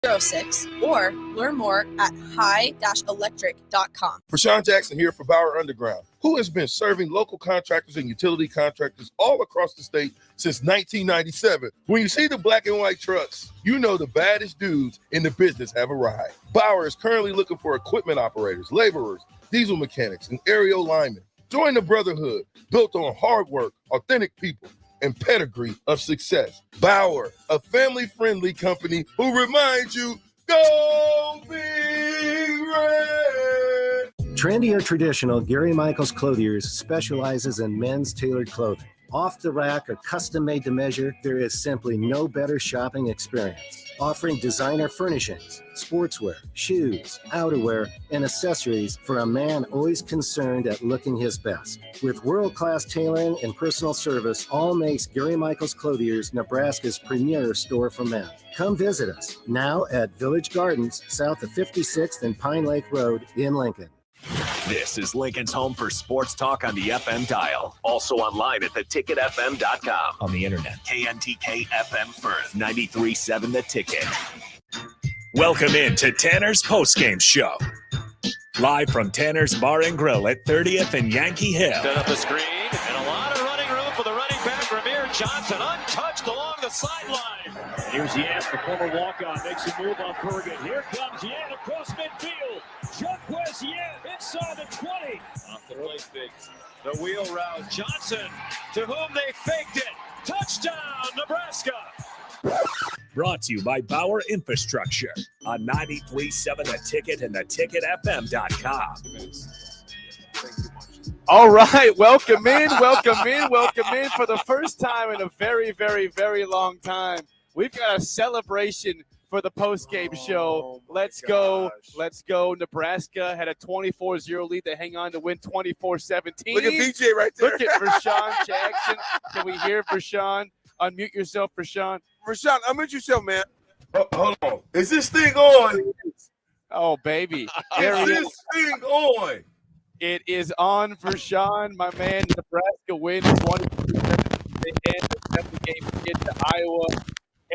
06 or learn more at high-electric.com. Rashawn Jackson here for Bauer Underground, who has been serving local contractors and utility contractors all across the state since 1997. When you see the black and white trucks, you know the baddest dudes in the business have arrived. Bauer is currently looking for equipment operators, laborers, diesel mechanics, and aerial linemen. Join the brotherhood built on hard work, authentic people, and pedigree of success. Bauer, a family-friendly company who reminds you, go Big Red! Trendy or traditional, Gary Michaels Clothiers specializes in men's tailored clothing. Off the rack or custom made to measure, there is simply no better shopping experience. Offering designer furnishings, sportswear, shoes, outerwear, and accessories for a man always concerned at looking his best. With world-class tailoring and personal service, all makes Gary Michaels Clothiers Nebraska's premier store for men. Come visit us now at Village Gardens, south of 56th and Pine Lake Road in Lincoln. This is Lincoln's home for sports talk on the FM dial. Also online at theticketfm.com. On the internet, KNTK FM Firth, 93.7 The Ticket. Welcome in to Tanner's Postgame Show. Live from Tanner's Bar and Grill at 30th and Yankee Hill. Set up the screen and a lot of running room for the running back, Ramir Johnson, untouched along the sideline. Here's Yan, the former walk-on, makes a move on Bergen. Here comes Yan across midfield. Chuckwes Yan inside the 20. Off the play fakes. The wheel route. Johnson, to whom they faked it. Touchdown, Nebraska. Brought to you by Bauer Infrastructure on 93.7 The Ticket and theticketfm.com. All right, welcome in for the first time in a very, very, very long time. We've got a celebration for the post-game show. Let's go. Nebraska had a 24-0 lead. They hang on to win 24-17. Look at VJ right there. Look at Rashawn Jackson. Can we hear Rashawn? Unmute yourself, Rashawn. Rashawn, unmute yourself, man. Hold on. Is this thing on? Oh, baby. Is this thing on? It is on for Sean, my man. Nebraska wins 20-7. They end the 7th game to get to Iowa.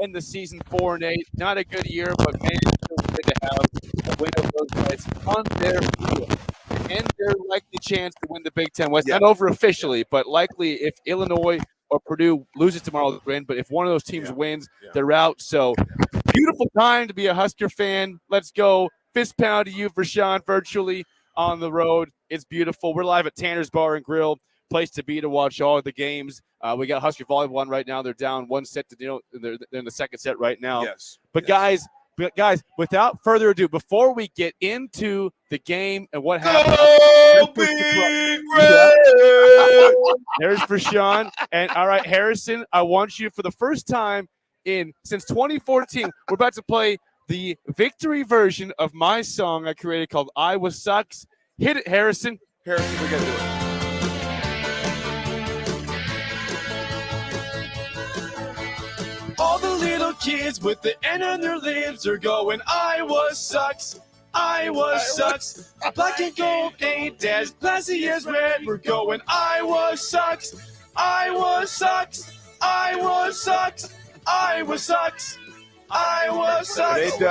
End the season 4-8. Not a good year, but man, it's still good to have a win of those guys on their field. And their likely chance to win the Big Ten West. Not over officially, but likely if Illinois or Purdue loses tomorrow, they'll win. But if one of those teams wins, they're out. So beautiful time to be a Husker fan. Let's go. Fist pound to you for Sean virtually on the road. It's beautiful. We're live at Tanner's Bar and Grill. Place to be to watch all of the games. We got Husker volleyball on right now. They're down one set to they're in the second set right now. Yes. But guys, without further ado, before we get into the game and what happened, there's for Sean. And all right, Harrison, I want you for the first time since 2014. We're about to play the victory version of my song I created called "Iowa Sucks." Hit it, Harrison. Harrison, we got to do it. All the little kids with the N on their lips are going, Iowa sucks, Iowa sucks. Black and gold ain't as classy as red. We're going, Iowa sucks, Iowa sucks, Iowa sucks, Iowa sucks, Iowa sucks. It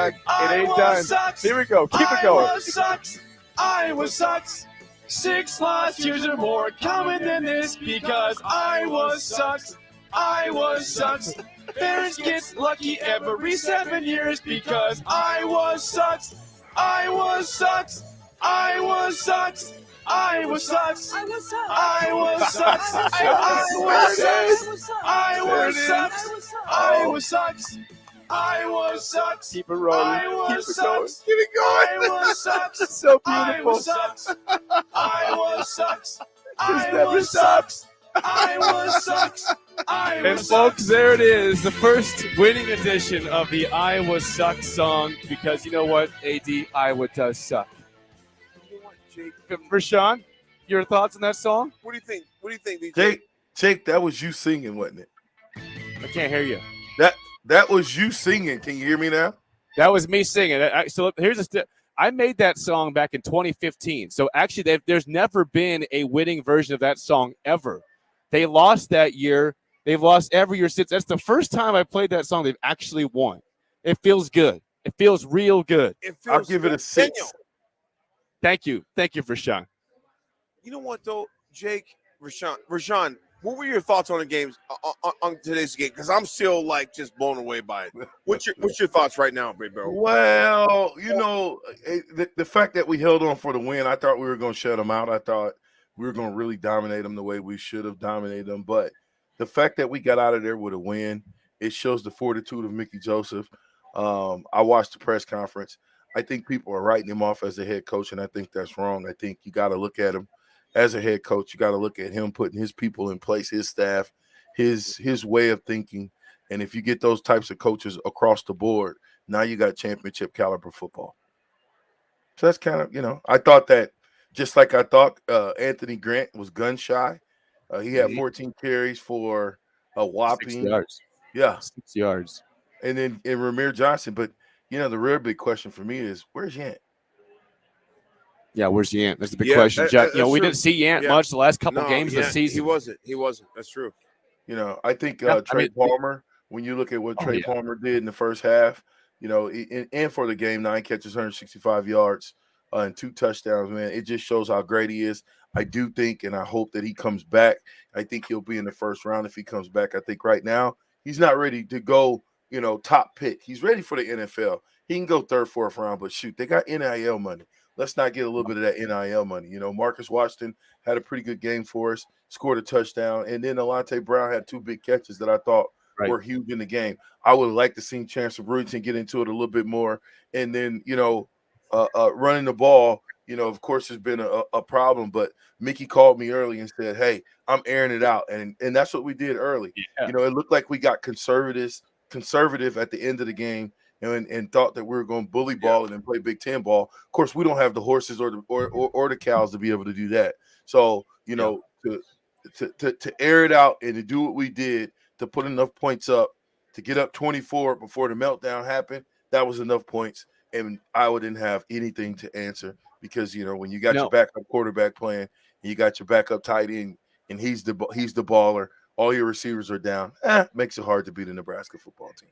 ain't done. Sucks. Here we go. Keep it going. Iowa sucks, Iowa sucks. 6 lost years or more coming than this because Iowa sucks, Iowa sucks. Parents get lucky every 7 years because Iowa sucks, Iowa sucks, Iowa sucks, Iowa sucks, Iowa sucks, Iowa sucks, Iowa sucks, Iowa sucks, Iowa sucks, Iowa sucks. Keep it rolling. Iowa sucks. Keep it going. Iowa sucks. It's so beautiful. Iowa sucks. Iowa sucks. Iowa sucks. Iowa sucks. And folks, there it is, the first winning edition of the Iowa Sucks song. Because you know what, AD, Iowa does suck. For Sean, your thoughts on that song? What do you think? What do you think, DJ? Jake, that was you singing, wasn't it? I can't hear you. That was you singing. Can you hear me now? That was me singing. So here's I made that song back in 2015. So actually, there's never been a winning version of that song ever. They lost that year. They've lost every year since. That's the first time I played that song they've actually won. It feels good. It feels real good. I'll give it a 6. Thank you. Thank you, Rashawn. You know what, though, Jake, Rashawn, what were your thoughts on the games on today's game? Because I'm still just blown away by it. What's your thoughts right now, Big Bro? Well, the fact that we held on for the win, I thought we were going to shut them out. I thought we were going to really dominate them the way we should have dominated them. But the fact that we got out of there with a win, it shows the fortitude of Mickey Joseph. I watched the press conference. I think people are writing him off as a head coach, and I think that's wrong. I think you got to look at him as a head coach. You got to look at him putting his people in place, his staff, his way of thinking. And if you get those types of coaches across the board, now you got championship caliber football. So that's kind of, I thought that just like I thought Anthony Grant was gun shy. He had 14 carries for a whopping 6 yards. Yeah. 6 yards. And then Ramir Johnson. But, the real big question for me is, where's Yant? Yeah, where's Yant? That's the big question. We didn't see Yant much the last couple games of the season. He wasn't. That's true. I think Trey Palmer, when you look at what Trey Palmer did in the first half, and for the game, 9 catches, 165 yards, and 2 touchdowns, man, it just shows how great he is. I do think, and I hope that he comes back. I think he'll be in the first round if he comes back. I think right now he's not ready to go, top pick. He's ready for the NFL. He can go 3rd, 4th round, but shoot, they got NIL money. Let's not get a little bit of that NIL money. Marcus Washington had a pretty good game for us, scored a touchdown, and then Alante Brown had 2 big catches that I thought were huge in the game. I would have liked to see Chancellor Brewington get into it a little bit more, and then, running the ball, of course, has been a problem, but Mickey called me early and said, hey, I'm airing it out, and that's what we did early. Yeah. It looked like we got conservative at the end of the game, and thought that we were going to bully ball and play Big Ten ball. Of course, we don't have the horses or the cows to be able to do that. So, to air it out and to do what we did, to put enough points up, to get up 24 before the meltdown happened, that was enough points. And Iowa didn't have anything to answer because, when you got your backup quarterback playing, and you got your backup tight end, and he's the baller, all your receivers are down, makes it hard to beat a Nebraska football team.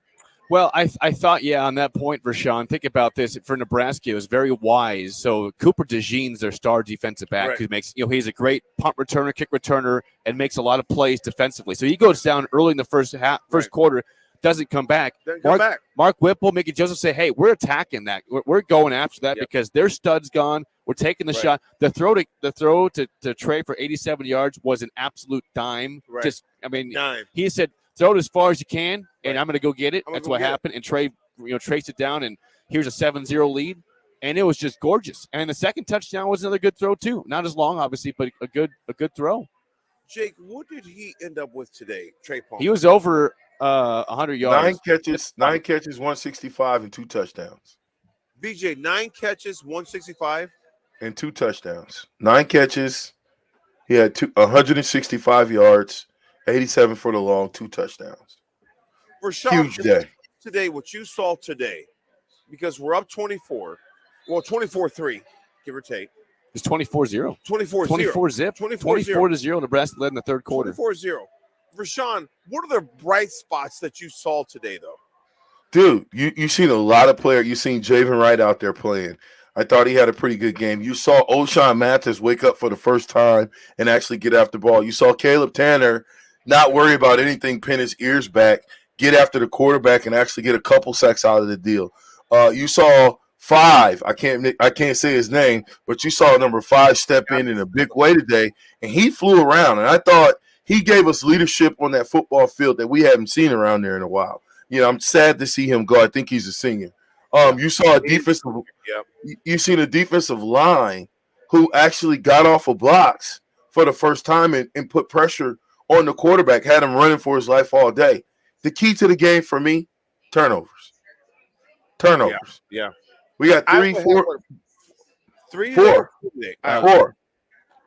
Well, I thought, on that point, Rashawn, think about this. For Nebraska, it was very wise. So Cooper DeJean's their star defensive back who makes, he's a great punt returner, kick returner, and makes a lot of plays defensively. So he goes down early in the first quarter, doesn't come back. Mark Whipple, Mickey Joseph say, hey, we're attacking that. We're going after that because their stud's gone. We're taking the shot. The throw to Trey for 87 yards was an absolute dime. Dime. He said, throw it as far as you can, and I'm going to go get it. That's what happened. And Trey, traced it down, and here's a 7-0 lead. And it was just gorgeous. And the second touchdown was another good throw, too. Not as long, obviously, but a good throw. Jake, what did he end up with today, Trey Palmer? He was over 100 yards. 9 catches, 165, and 2 touchdowns. BJ, 9 catches, 165. And 2 touchdowns. 9 catches. He had 165 yards. 87 for the long, 2 touchdowns. Huge day. Today, what you saw today, because we're up 24, 24-3, give or take. It's 24-0. 24 zip. 24-0. Nebraska led in the third quarter. 24-0. Rashawn, what are the bright spots that you saw today, though? Dude, you seen a lot of players. You seen Javen Wright out there playing. I thought he had a pretty good game. You saw O'Shawn Mathis wake up for the first time and actually get after the ball. You saw Caleb Tanner not worry about anything, pin his ears back, get after the quarterback, and actually get a couple sacks out of the deal. You saw 5. I can't say his name, but you saw number 5 step in a big way today, and he flew around. And I thought he gave us leadership on that football field that we haven't seen around there in a while. I'm sad to see him go. I think he's a senior. You saw you seen a defensive line who actually got off of blocks for the first time and put pressure on the quarterback, had him running for his life all day. The key to the game for me, turnovers. Yeah. We got 3, 4. 4.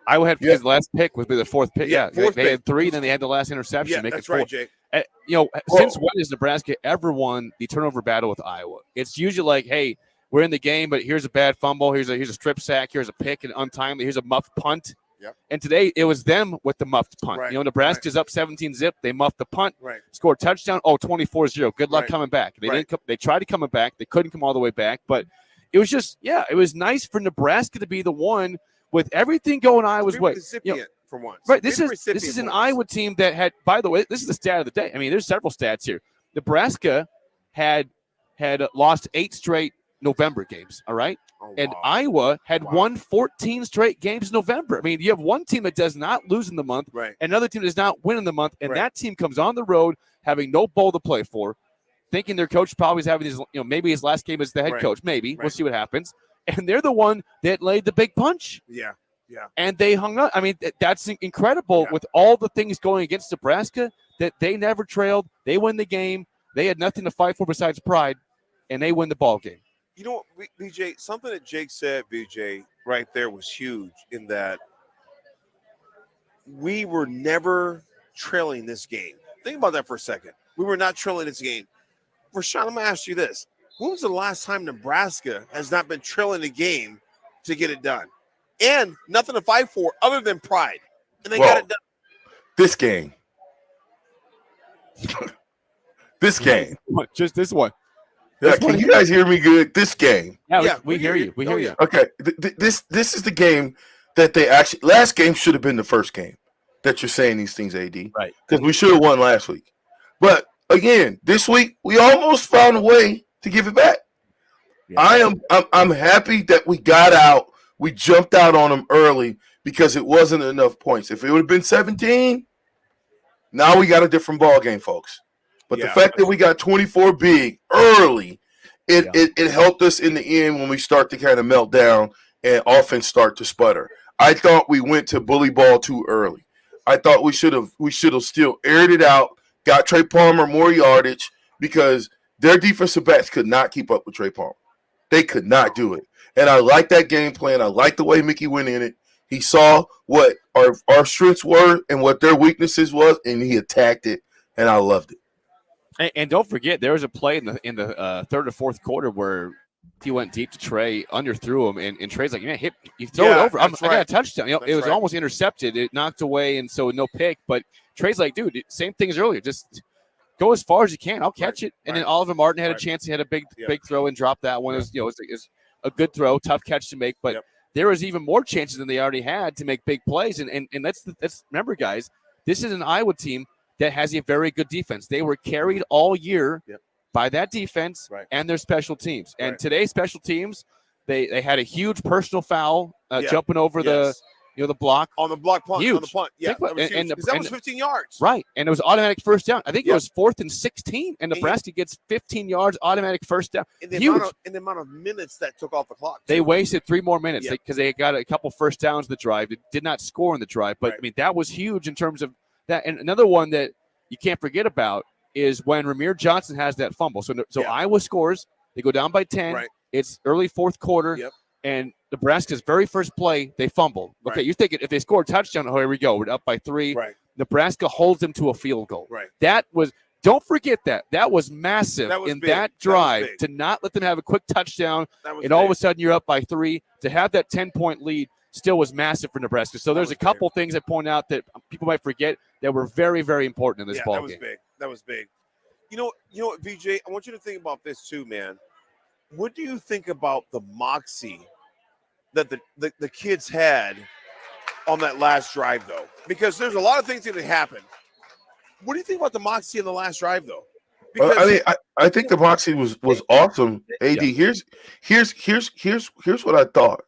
Iowa had his last pick would be the 4th pick. Yeah, they had 3, then they had the last interception. Yeah, make that's it 4. Right, Jake. Since when has Nebraska ever won the turnover battle with Iowa? It's usually like, hey, we're in the game, but here's a bad fumble, here's a strip sack, here's a pick and untimely, here's a muff punt, Yep. And today it was them with the muffed punt. Right. Nebraska's up 17-zip. They muffed the punt. Right. Scored touchdown. 24-0. Good luck Right. coming back. They Right. didn't come, they tried to come back. They couldn't come all the way back. But it was just, it was nice for Nebraska to be the one with everything going Iowa's way. Recipient for once. Right. This is an Iowa team that had, by the way, this is the stat of the day. I mean, there's several stats here. Nebraska had lost 8 straight November games. All right. Oh, and wow. Iowa had won 14 straight games in November. I mean, you have one team that does not lose in the month, right. and another team does not win in the month, and right. that team comes on the road having no bowl to play for, thinking their coach probably is having his, maybe his last game as the head right. coach. Maybe. Right. We'll see what happens. And they're the one that laid the big punch. Yeah. Yeah. And they hung up. I mean, that's incredible with all the things going against Nebraska that they never trailed. They win the game. They had nothing to fight for besides pride, and they win the ball game. You know what, VJ, something that Jake said, VJ, right there was huge in that we were never trailing this game. Think about that for a second. We were not trailing this game. Rashawn, I'm going to ask you this. When was the last time Nebraska has not been trailing a game to get it done? And nothing to fight for other than pride. And they got it done. This game. This game. Just this one. Yeah, can you guys hear me good? This game. Yeah, we hear you. We hear you. Okay, this is the game that they actually – last game should have been the first game that you're saying these things, AD. Right. Because we should have won last week. But, again, this week we almost found a way to give it back. Yeah. I'm happy that we got out. We jumped out on them early because it wasn't enough points. If it would have been 17, now we got a different ball game, folks. But the fact that we got 24 big early, it helped us in the end when we start to kind of melt down and offense start to sputter. I thought we went to bully ball too early. I thought we should have still aired it out, got Trey Palmer more yardage because their defensive backs could not keep up with Trey Palmer. They could not do it. And I like that game plan. I like the way Mickey went in it. He saw what our strengths were and what their weaknesses was, and he attacked it, and I loved it. And don't forget, there was a play in the third or fourth quarter where he went deep to Trey, underthrew him, and Trey's like, you throw it over. I got a touchdown. It was almost intercepted. It knocked away, and so no pick. But Trey's like, dude, same thing as earlier. Just go as far as you can. I'll catch it. And then Oliver Martin had a chance. He had a big throw and dropped that one. It was a good throw, tough catch to make. But there was even more chances than they already had to make big plays. And let's remember, guys, this is an Iowa team that has a very good defense. They were carried all year by that defense and their special teams. And today's special teams, they had a huge personal foul jumping over the block. On the block punt. Huge. On the punt. Yeah, that was huge. That was 15 yards. Right. And it was automatic first down. I think it was 4th and 16, and Nebraska gets 15 yards, automatic first down. Huge. In the amount of minutes that took off the clock. They wasted 3 more minutes because they got a couple first downs in the drive. They did not score in the drive. But, I mean, that was huge in terms of that. And another one that you can't forget about is when Ramir Johnson has that fumble. So Iowa scores. They go down by 10. Right. It's early fourth quarter. And Nebraska's very first play, they fumble. Okay, you're thinking if they score a touchdown, here we go. We're up by 3. Right. Nebraska holds them to a field goal. Right. That was – don't forget that. That was massive that drive to not let them have a quick touchdown. And all of a sudden you're up by 3. To have that 10-point lead still was massive for Nebraska. So there's a couple things I point out that people might forget that were very, very important in this ball game. That was big. You know what, VJ? I want you to think about this too, man. What do you think about the moxie that the kids had on that last drive, though? Because there's a lot of things that happened. What do you think about the moxie in the last drive, though? Because I think the moxie was awesome. AD, here's what I thought.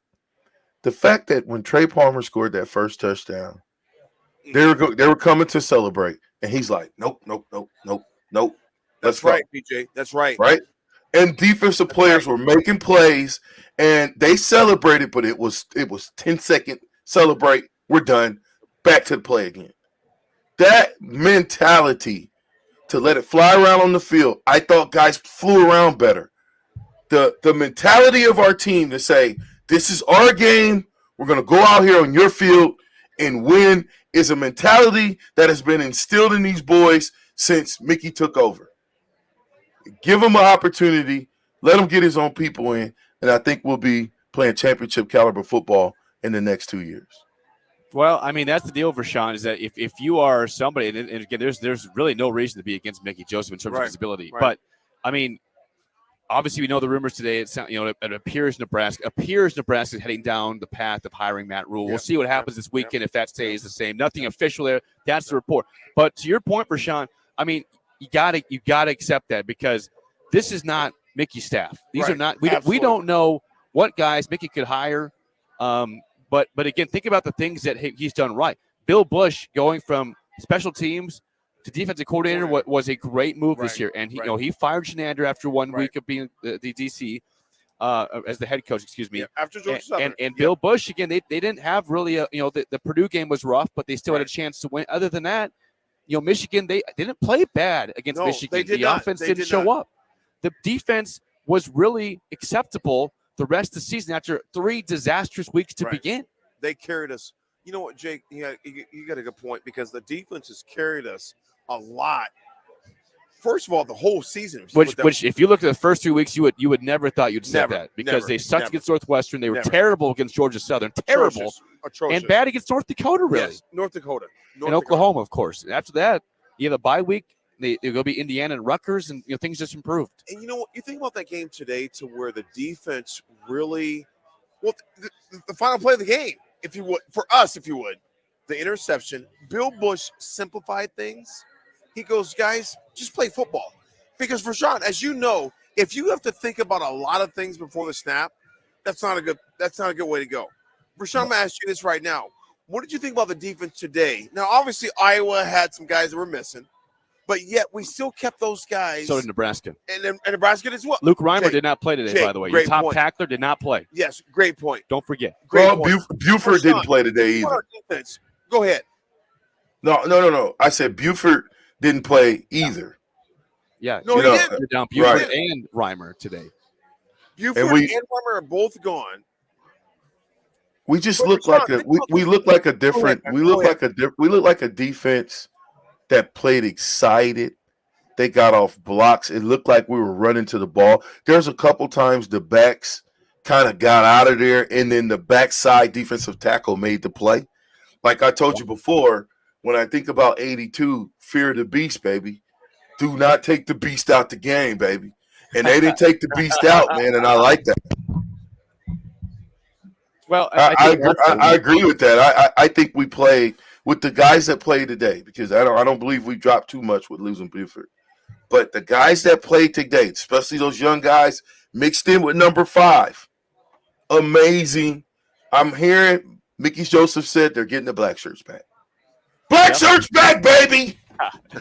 The fact that when Trey Palmer scored that first touchdown, they were coming to celebrate, and he's like, nope. That's right, PJ. That's right. Right? And defensive players were making plays, and they celebrated, but it was 10-second celebrate. We're done. Back to the play again. That mentality to let it fly around on the field, I thought guys flew around better. The mentality of our team to say, this is our game. We're going to go out here on your field and win is a mentality that has been instilled in these boys since Mickey took over. Give him an opportunity. Let him get his own people in, and I think we'll be playing championship caliber football in the next 2 years. Well, I mean, that's the deal for Sean is that if you are somebody, and again, there's really no reason to be against Mickey Joseph in terms of his ability. Right. But, I mean, obviously we know the rumors today. It appears Nebraska is heading down the path of hiring Matt Rule. We'll see what happens this weekend if that stays the same. Nothing official there. That's the report. But to your point, Rashawn, I mean, you gotta accept that because this is not Mickey's staff. These are not. We don't know what guys Mickey could hire. But again, think about the things that he's done right. Bill Bush going from special teams to defensive coordinator was a great move this year, and he fired Shenander after 1 week of being the DC as the head coach. Excuse me. After Georgia Southern. And Bill Bush again, they didn't have really the Purdue game was rough, but they still had a chance to win. Other than that, Michigan they didn't play bad against Michigan. The offense didn't show up. The defense was really acceptable the rest of the season after 3 disastrous weeks to begin. They carried us. You know what, Jake? You got a good point because the defense has carried us a lot. First of all, the whole season. Which if you look at the first 3 weeks, you would never thought you'd say that because they sucked against Northwestern. They were terrible against Georgia Southern. Terrible. Atrocious. And bad against North Dakota, really. Yes, North Dakota. And Oklahoma, of course. And after that, you have a bye week. They're going to be Indiana and Rutgers, and things just improved. And you know what? You think about that game today to where the defense really – well, the final play of the game, if you would, for us, if you would, the interception, Bill Bush simplified things. He goes, guys, just play football. Because for Sean, as you know, if you have to think about a lot of things before the snap, that's not a good way to go. Rashawn, I'm going to ask you this right now. What did you think about the defense today? Now, obviously, Iowa had some guys that were missing, but yet we still kept those guys. So did Nebraska. And Nebraska as well. Luke Reimer did not play today, by the way. Your top tackler did not play. Yes, great point. Don't forget. Buford didn't play today either. Go ahead. No. I said Buford didn't play either. Yeah. No, he didn't. You're down Buford and Reimer today. Buford and Reimer are both gone. We just look like we look like a different we look like a defense that played excited. They got off blocks. It looked like we were running to the ball. There's a couple times the backs kind of got out of there, and then the backside defensive tackle made the play. Like I told you before, when I think about 82, fear the beast, baby. Do not take the beast out the game, baby. And they didn't take the beast out, man, and I like that. Well, I agree with that. I think we played with the guys that played today because I don't believe we dropped too much with losing Buford. But the guys that played today, especially those young guys mixed in with number 5, amazing. I'm hearing Mickey Joseph said they're getting the black shirts back. Black shirts back, baby.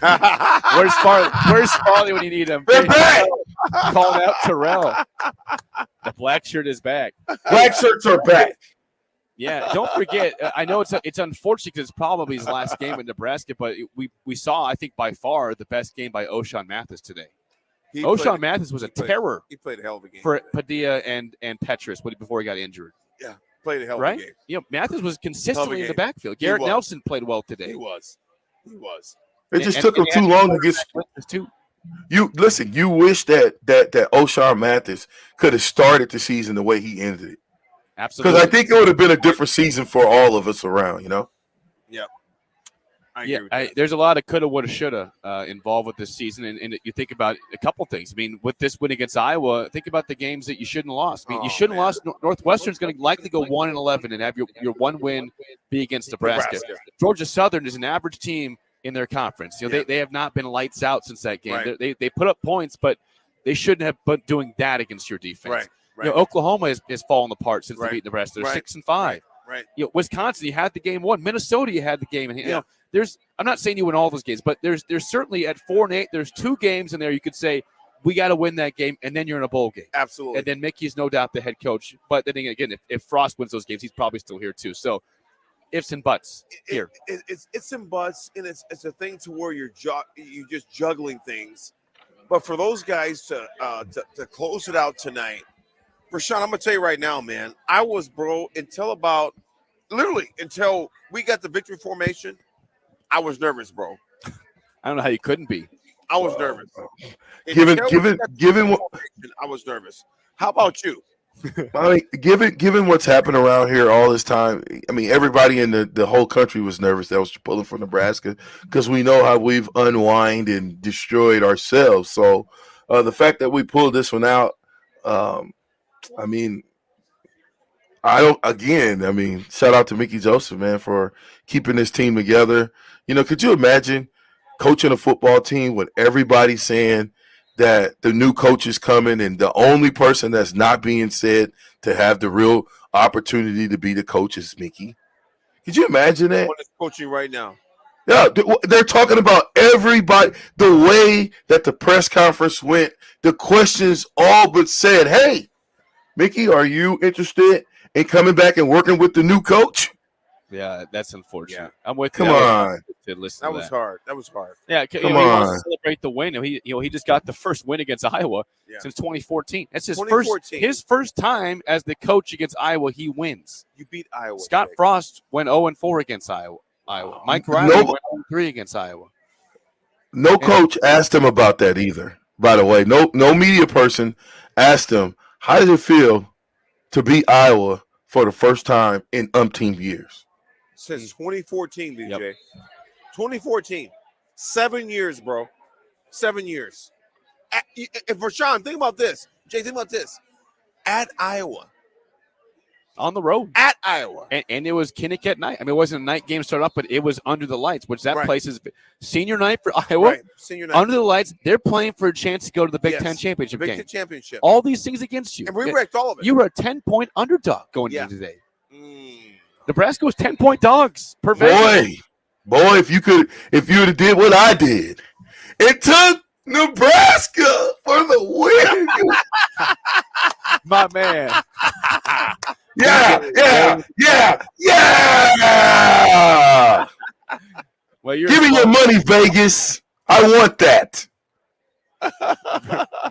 Where's Farley when you need him? They're back. Calling out Terrell. The black shirt is back. Black shirts are back. Yeah, don't forget. I know it's unfortunate because it's probably his last game in Nebraska, but we saw, I think, by far the best game by O'Shawn Mathis today. O'Shawn Mathis was a terror. He played a hell of a game for Padilla and Petrus before he got injured. Yeah, played a hell of a game. Mathis was consistently in the backfield. Garrett Nelson played well today. He was. It just took him too long to get. You listen. You wish that O'Shawn Mathis could have started the season the way he ended it. Absolutely. Because I think it would have been a different season for all of us around. Yeah. There's a lot of coulda, woulda, shoulda involved with this season, and you think about a couple things. I mean, with this win against Iowa, think about the games that you shouldn't have lost. I mean, you shouldn't have lost. Northwestern's going to likely go 1-11 and have your one win be against Nebraska. Georgia Southern is an average team in their conference. They have not been lights out since that game. Right. They put up points, but they shouldn't have been doing that against your defense. Right. Oklahoma has fallen apart since they beat Nebraska. They're 6-5. Right. Wisconsin, you had the game won. Minnesota, you had the game. And I'm not saying you win all those games, but there's certainly at 4-8, there's 2 games in there you could say we got to win that game, and then you're in a bowl game. Absolutely. And then Mickey's no doubt the head coach. But then again, if Frost wins those games, he's probably still here too. So ifs and buts here. It's and buts, and it's a thing to where you're just juggling things. But for those guys to close it out tonight, Rashawn, I'm gonna tell you right now, man. I was until we got the victory formation. I was nervous, bro. I don't know how you couldn't be. I was nervous. Given what I was nervous. How about you? I mean, given what's happened around here all this time, I mean, everybody in the whole country was nervous that was pulling for Nebraska because we know how we've unwind and destroyed ourselves. So the fact that we pulled this one out, I mean, shout out to Mickey Joseph, man, for keeping this team together. You know, could you imagine coaching a football team with everybody saying that the new coach is coming and the only person that's not being said to have the real opportunity to be the coach is Mickey? Could you imagine that? What is coaching right now? Yeah, they're talking about everybody, the way that the press conference went, the questions all but said, hey, Mickey, are you interested in coming back and working with the new coach? Yeah, that's unfortunate. Yeah. I'm with Come you. on. To listen That to was hard. That was hard. Yeah, Come he wants on. to celebrate the win. He just got the first win against Iowa since 2014. That's his first time as the coach against Iowa. He wins. You beat Iowa. Scott Jake. Frost went 0-4 against Iowa. Mike Riley went 0-3 against Iowa. No coach asked him about that either. By the way, no media person asked him, how does it feel to beat Iowa for the first time in umpteen years? Since 2014, BJ. Yep. 2014. 7 years, bro. 7 years. And for Sean, think about this. Jay, think about this. At Iowa. On the road. At Iowa. And it was Kinnick at night. I mean, it wasn't a night game start up, but it was under the lights, which that place is senior night for Iowa. Right. Senior night. Under the lights, they're playing for a chance to go to the Big Ten championship Big game. Ten championship. All these things against you. And we wrecked all of it. You were a 10-point underdog going into today. Mm. Nebraska was 10-point dogs per Vegas. Boy, if you would have did what I did, it took Nebraska for the win. My man. Yeah. Well, give me your money, Vegas. I want that.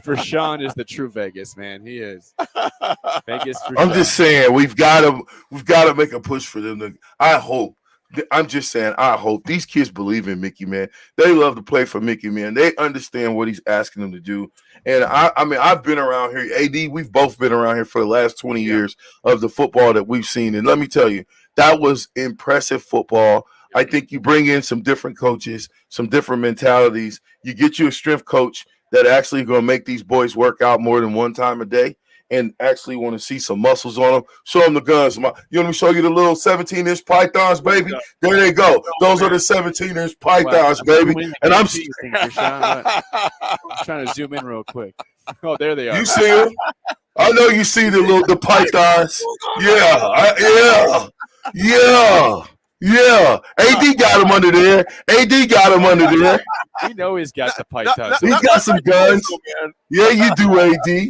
For Sean is the true Vegas, man. He is. Vegas for I'm Sean. just saying we've got to make a push for them. I hope these kids believe in Mickey, man. They love to play for Mickey, man. They understand what he's asking them to do. And I mean, I've been around here. AD, we've both been around here for the last 20 years of the football that we've seen. And let me tell you, that was impressive football. I think you bring in some different coaches, some different mentalities. You get you a strength coach that actually going to make these boys work out more than one time a day and actually want to see some muscles on them. Show them the guns. You want me to show you the little 17-inch pythons, baby? There they go. Those are the 17-inch pythons, baby. And I'm trying to zoom in real quick. Oh, there they are. You see them? I know you see the pythons. Yeah. AD got him under there. You know he's got the pythons. He got some guns. Yeah, you do, AD.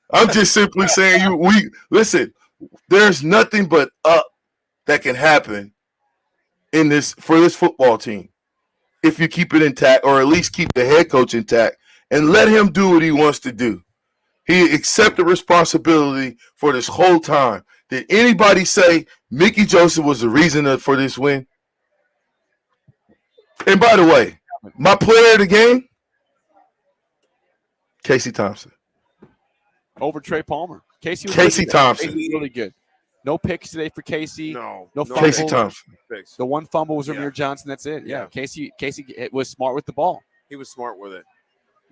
I'm just simply saying listen, there's nothing but up that can happen for this football team if you keep it intact, or at least keep the head coach intact and let him do what he wants to do. He accepted responsibility for this whole time. Did anybody say Mickey Joseph was the reason for this win? And by the way, my player of the game, Casey Thompson. Over Trey Palmer. Casey Thompson. Casey was really good. No picks today for Casey. No fumbles. Casey Thompson. The one fumble was Ramir Johnson. That's it. Yeah. Casey was smart with the ball. He was smart with it.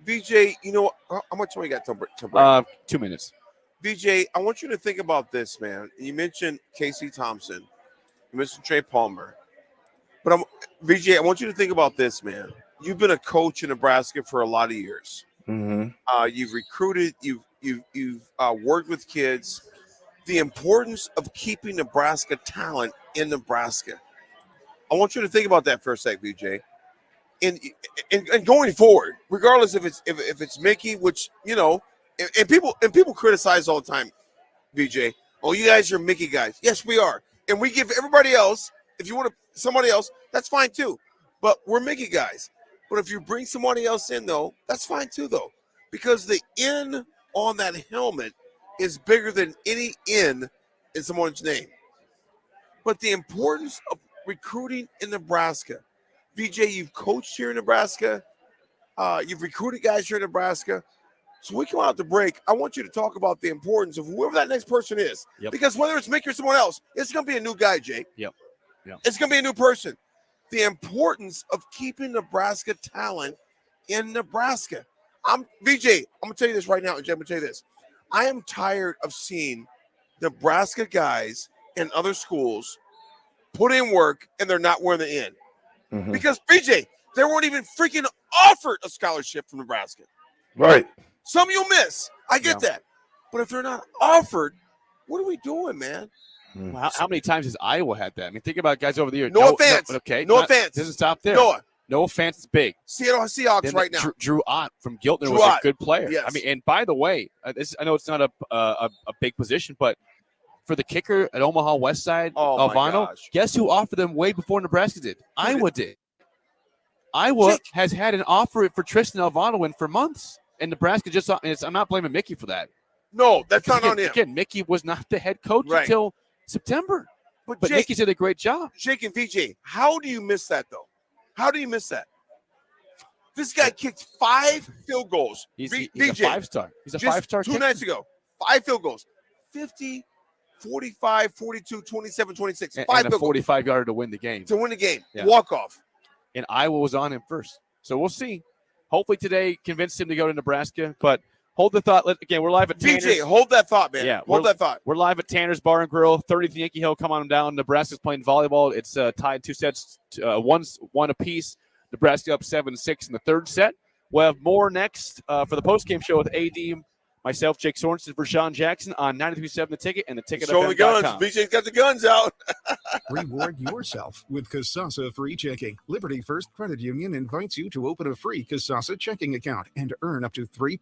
VJ, you know how much time we got to break? 2 minutes. VJ, I want you to think about this, man. You mentioned Casey Thompson. You mentioned Trey Palmer. But VJ, I want you to think about this, man. You've been a coach in Nebraska for a lot of years. Mm-hmm. You've recruited. You've worked with kids. The importance of keeping Nebraska talent in Nebraska. I want you to think about that for a sec, VJ. And going forward, regardless if it's Mickey, which and people criticize all the time, VJ. Oh, you guys are Mickey guys. Yes, we are, and we give everybody else. If you want somebody else, that's fine too. But we're Mickey guys. But if you bring somebody else in, though, that's fine too, though, because the N on that helmet is bigger than any N in someone's name. But the importance of recruiting in Nebraska. VJ, you've coached here in Nebraska. You've recruited guys here in Nebraska. So we come out the break. I want you to talk about the importance of whoever that next person is. Yep. Because whether it's Mickey or someone else, it's going to be a new guy, Jake. Yep. It's going to be a new person. The importance of keeping Nebraska talent in Nebraska. VJ, I'm going to tell you this right now, and Jay, I'm going to tell you this. I am tired of seeing Nebraska guys in other schools put in work and they're not wearing the N. Mhm. Because, VJ, they weren't even freaking offered a scholarship from Nebraska. Right. Some you'll miss. I get that. But if they're not offered, what are we doing, man? Well, how many times has Iowa had that? I mean, think about guys over the years. No offense. No offense. Doesn't stop there. Noah. No offense. It's big. Seattle Seahawks Then right now. Drew Ott from Giltner Drew was Ott. a good player. Yes. I mean, and by the way, I know it's not a big position, but for the kicker at Omaha West Side, Oh, my Alvano, gosh. guess who offered them way before Nebraska did? Iowa did. Iowa Jake. has had an offer for Tristan Alvano in for months, and Nebraska just. I'm not blaming Mickey for that. No, that's Because not on him. Again, Mickey was not the head coach Right. until September, But but Jake, Mickey did a great job. Jake and VJ, how do you miss that, though? How do you miss that? This guy kicked 5 field goals. He's VJ, a 5-star. He's a just 5-star 2 kicker. nights ago. 5 field goals. 50, 45, 42, 27, 26. And 5 a field goals 45-yarder to win the game. to win the game. Yeah. Walk off. And Iowa was on him first. So we'll see. Hopefully today convinced him to go to Nebraska. But hold the thought. Again, we're live at Tanner's. VJ, hold that thought, man. Yeah, hold that thought. We're live at Tanner's Bar and Grill, 30th and Yankee Hill. Come on down. Nebraska's playing volleyball. It's tied 2 sets, one apiece. Nebraska up 7-6 in the third set. We'll have more next for the postgame show with AD, myself, Jake Sorensen, for Sean Jackson on 93.7 The Ticket and the Ticket. Show the guns. VJ's got the guns out. Reward yourself with Kasasa Free Checking. Liberty First Credit Union invites you to open a free Kasasa checking account and earn up to 3%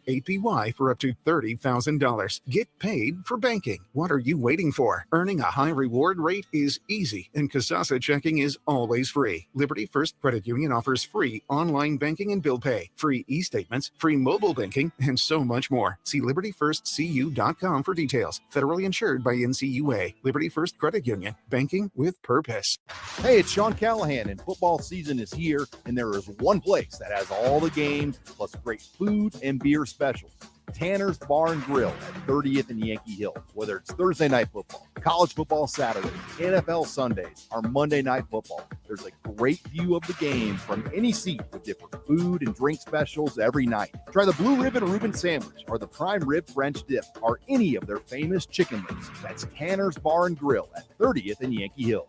APY for up to $30,000. Get paid for banking. What are you waiting for? Earning a high reward rate is easy, and Kasasa checking is always free. Liberty First Credit Union offers free online banking and bill pay, free e-statements, free mobile banking, and so much more. See libertyfirstcu.com for details. Federally insured by NCUA. Liberty First Credit Union. Banking with purpose. Hey, it's Sean Callahan, and football season is here, and there is one place that has all the games, plus great food and beer specials. Tanner's Bar and Grill at 30th and Yankee Hill. Whether it's Thursday night football, college football Saturdays, NFL Sundays, or Monday night football, there's a great view of the game from any seat with different food and drink specials every night. Try the Blue Ribbon Reuben Sandwich or the Prime Rib French Dip or any of their famous chicken wings. That's Tanner's Bar and Grill at 30th and Yankee Hill.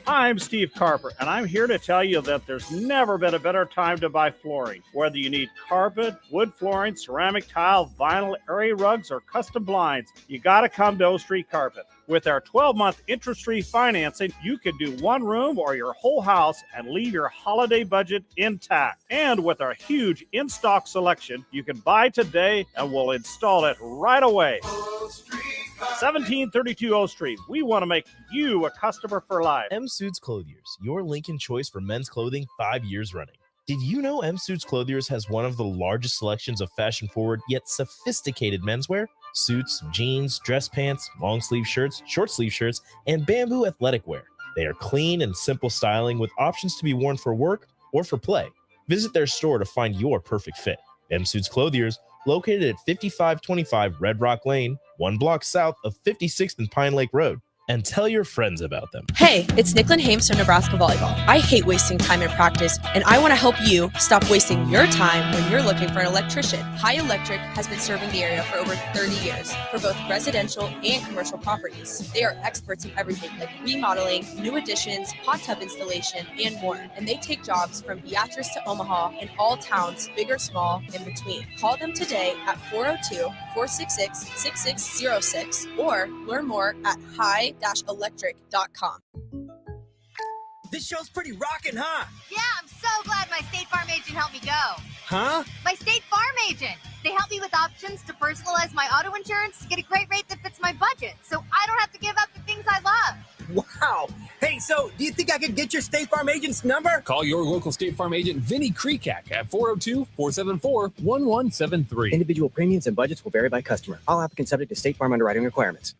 I'm Steve Carper, and I'm here to tell you that there's never been a better time to buy flooring. Whether you need carpet, wood flooring, ceramic tile, vinyl, area rugs, or custom blinds, you got to come to O Street Carpet. With our 12-month interest-free financing, you can do one room or your whole house and leave your holiday budget intact. And with our huge in-stock selection, you can buy today and we'll install it right away. 1732 O Street. We want to make you a customer for life. M Suits Clothiers, your Lincoln choice for men's clothing 5 years running. Did you know M Suits Clothiers has one of the largest selections of fashion-forward yet sophisticated menswear? Suits, jeans, dress pants, long-sleeve shirts, short-sleeve shirts, and bamboo athletic wear. They are clean and simple styling with options to be worn for work or for play. Visit their store to find your perfect fit. M Suits Clothiers, located at 5525 Red Rock Lane, 1 block south of 56th and Pine Lake Road. And tell your friends about them. Hey, it's Nicklin Hames from Nebraska Volleyball. I hate wasting time in practice, and I want to help you stop wasting your time when you're looking for an electrician. High Electric has been serving the area for over 30 years for both residential and commercial properties. They are experts in everything like remodeling, new additions, hot tub installation, and more. And they take jobs from Beatrice to Omaha and all towns, big or small, in between. Call them today at 402-466-6606 or learn more at high-electric.com. This show's pretty rockin', huh? Yeah, I'm so glad my State Farm agent helped me go. Huh? My State Farm agent. They help me with options to personalize my auto insurance to get a great rate that fits my budget, so I don't have to give up the things I love. Wow. Hey, so do you think I could get your State Farm agent's number? Call your local State Farm agent, Vinny Kreekak, at 402-474-1173. Individual premiums and budgets will vary by customer. All applicants subject to State Farm underwriting requirements.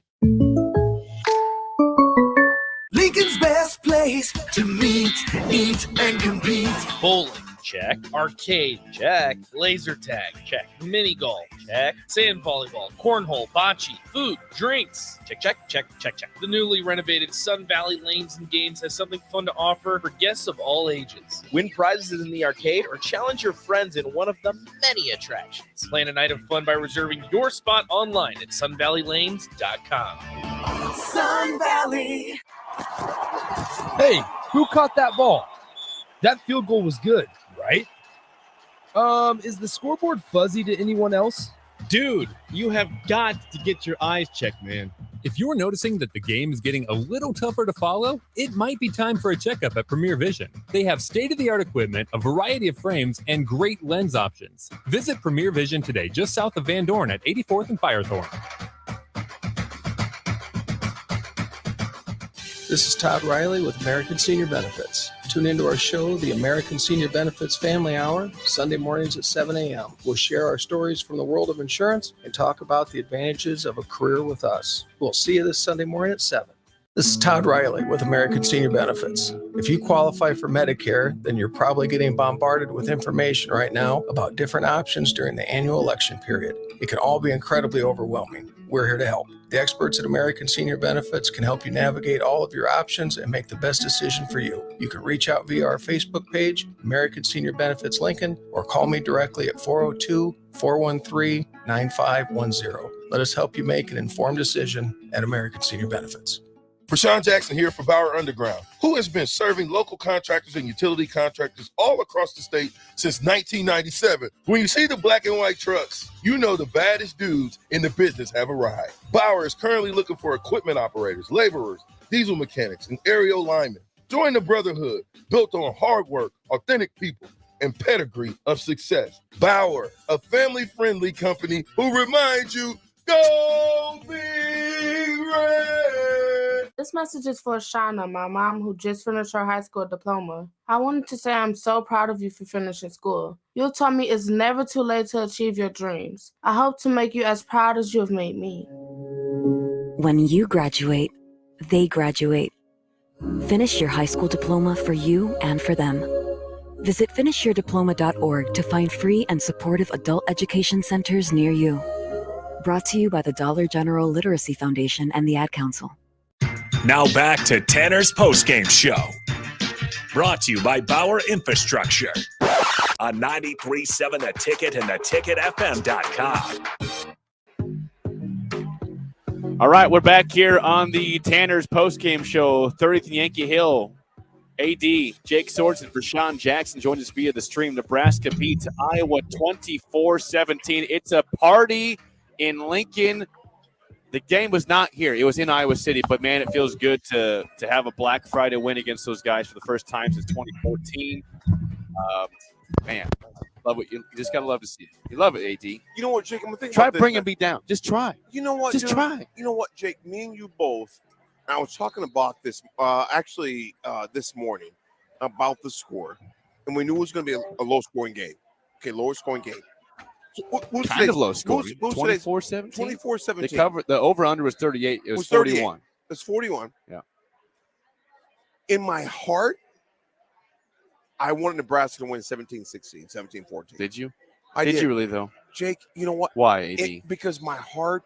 Lincoln's best place to meet, eat, and compete. Bowling, Check. Arcade. Check. Laser tag. Check. Mini golf. Check. Sand volleyball. Cornhole. Bocce. Food. Drinks. Check, check, check, check, check. The newly renovated Sun Valley Lanes and Games has something fun to offer for guests of all ages. Win prizes in the arcade or challenge your friends in one of the many attractions. Plan a night of fun by reserving your spot online at sunvalleylanes.com. Sun Valley. Hey, who caught that ball? That field goal was good, right? Is the scoreboard fuzzy to anyone else? Dude, you have got to get your eyes checked, man. If you're noticing that the game is getting a little tougher to follow, it might be time for a checkup at Premier Vision. They have state-of-the-art equipment, a variety of frames, and great lens options. Visit Premier Vision today, just south of Van Dorn at 84th and Firethorn. This is Todd Riley with American Senior Benefits. Tune into our show, the American Senior Benefits Family Hour, Sunday mornings at 7 a.m. We'll share our stories from the world of insurance and talk about the advantages of a career with us. We'll see you this Sunday morning at 7. This is Todd Riley with American Senior Benefits. If you qualify for Medicare, then you're probably getting bombarded with information right now about different options during the annual election period. It can all be incredibly overwhelming. We're here to help. The experts at American Senior Benefits can help you navigate all of your options and make the best decision for you. You can reach out via our Facebook page, American Senior Benefits Lincoln, or call me directly at 402-413-9510. Let us help you make an informed decision at American Senior Benefits. Rashawn Jackson here for Bauer Underground, who has been serving local contractors and utility contractors all across the state since 1997. When you see the black and white trucks, you know the baddest dudes in the business have arrived. Bauer is currently looking for equipment operators, laborers, diesel mechanics, and aerial linemen. Join the brotherhood built on hard work, authentic people, and pedigree of success. Bauer, a family-friendly company who reminds you, go Big Red! This message is for Shauna, my mom, who just finished her high school diploma. I wanted to say I'm so proud of you for finishing school. You told me it's never too late to achieve your dreams. I hope to make you as proud as you have made me. When you graduate, they graduate. Finish your high school diploma for you and for them. Visit finishyourdiploma.org to find free and supportive adult education centers near you. Brought to you by the Dollar General Literacy Foundation and the Ad Council. Now back to Tanner's Postgame Show. Brought to you by Bauer Infrastructure on 93.7 The Ticket and theticketfm.com. All right, we're back here on the Tanner's Postgame Show, 30th and Yankee Hill. AD, Jake Sorensen for Sean Jackson joins us via the stream. Nebraska beats Iowa 24-17. It's a party in Lincoln. The game was not here. It was in Iowa City, but, man, it feels good to have a Black Friday win against those guys for the first time since 2014. Man, love it. You just got to love to see it. You love it, AD. You know what, Jake? I'm thinking try about bringing me down. Just try. You know what? Just try. You know what, Jake? Me and you both, I was talking about this this morning about the score, and we knew it was going to be a low-scoring game. Okay, lower-scoring game. Kind of low scoring. 24-17? 24-17. The over-under was 38. It was 41. It's 41. Yeah. In my heart, I wanted Nebraska to win 17-16, 17-14. Did you? I did. You really, though? Jake, you know what? Why, AD? Because my heart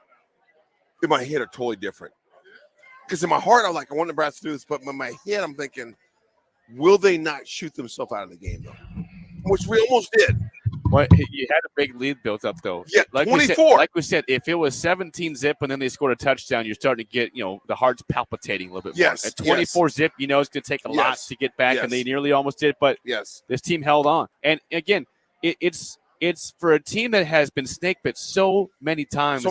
and my head are totally different. Because in my heart, I'm like, I want Nebraska to do this, but in my head, I'm thinking, will they not shoot themselves out of the game, though? Which we almost did. Well, you had a big lead built up, though. Yeah, like 24. Like we said, if it was 17-zip and then they scored a touchdown, you're starting to get, the heart's palpitating a little bit more. Yes. At 24-zip, it's going to take a lot to get back, and they nearly almost did. But this team held on. And, again, it's for a team that has been snake bit so many times.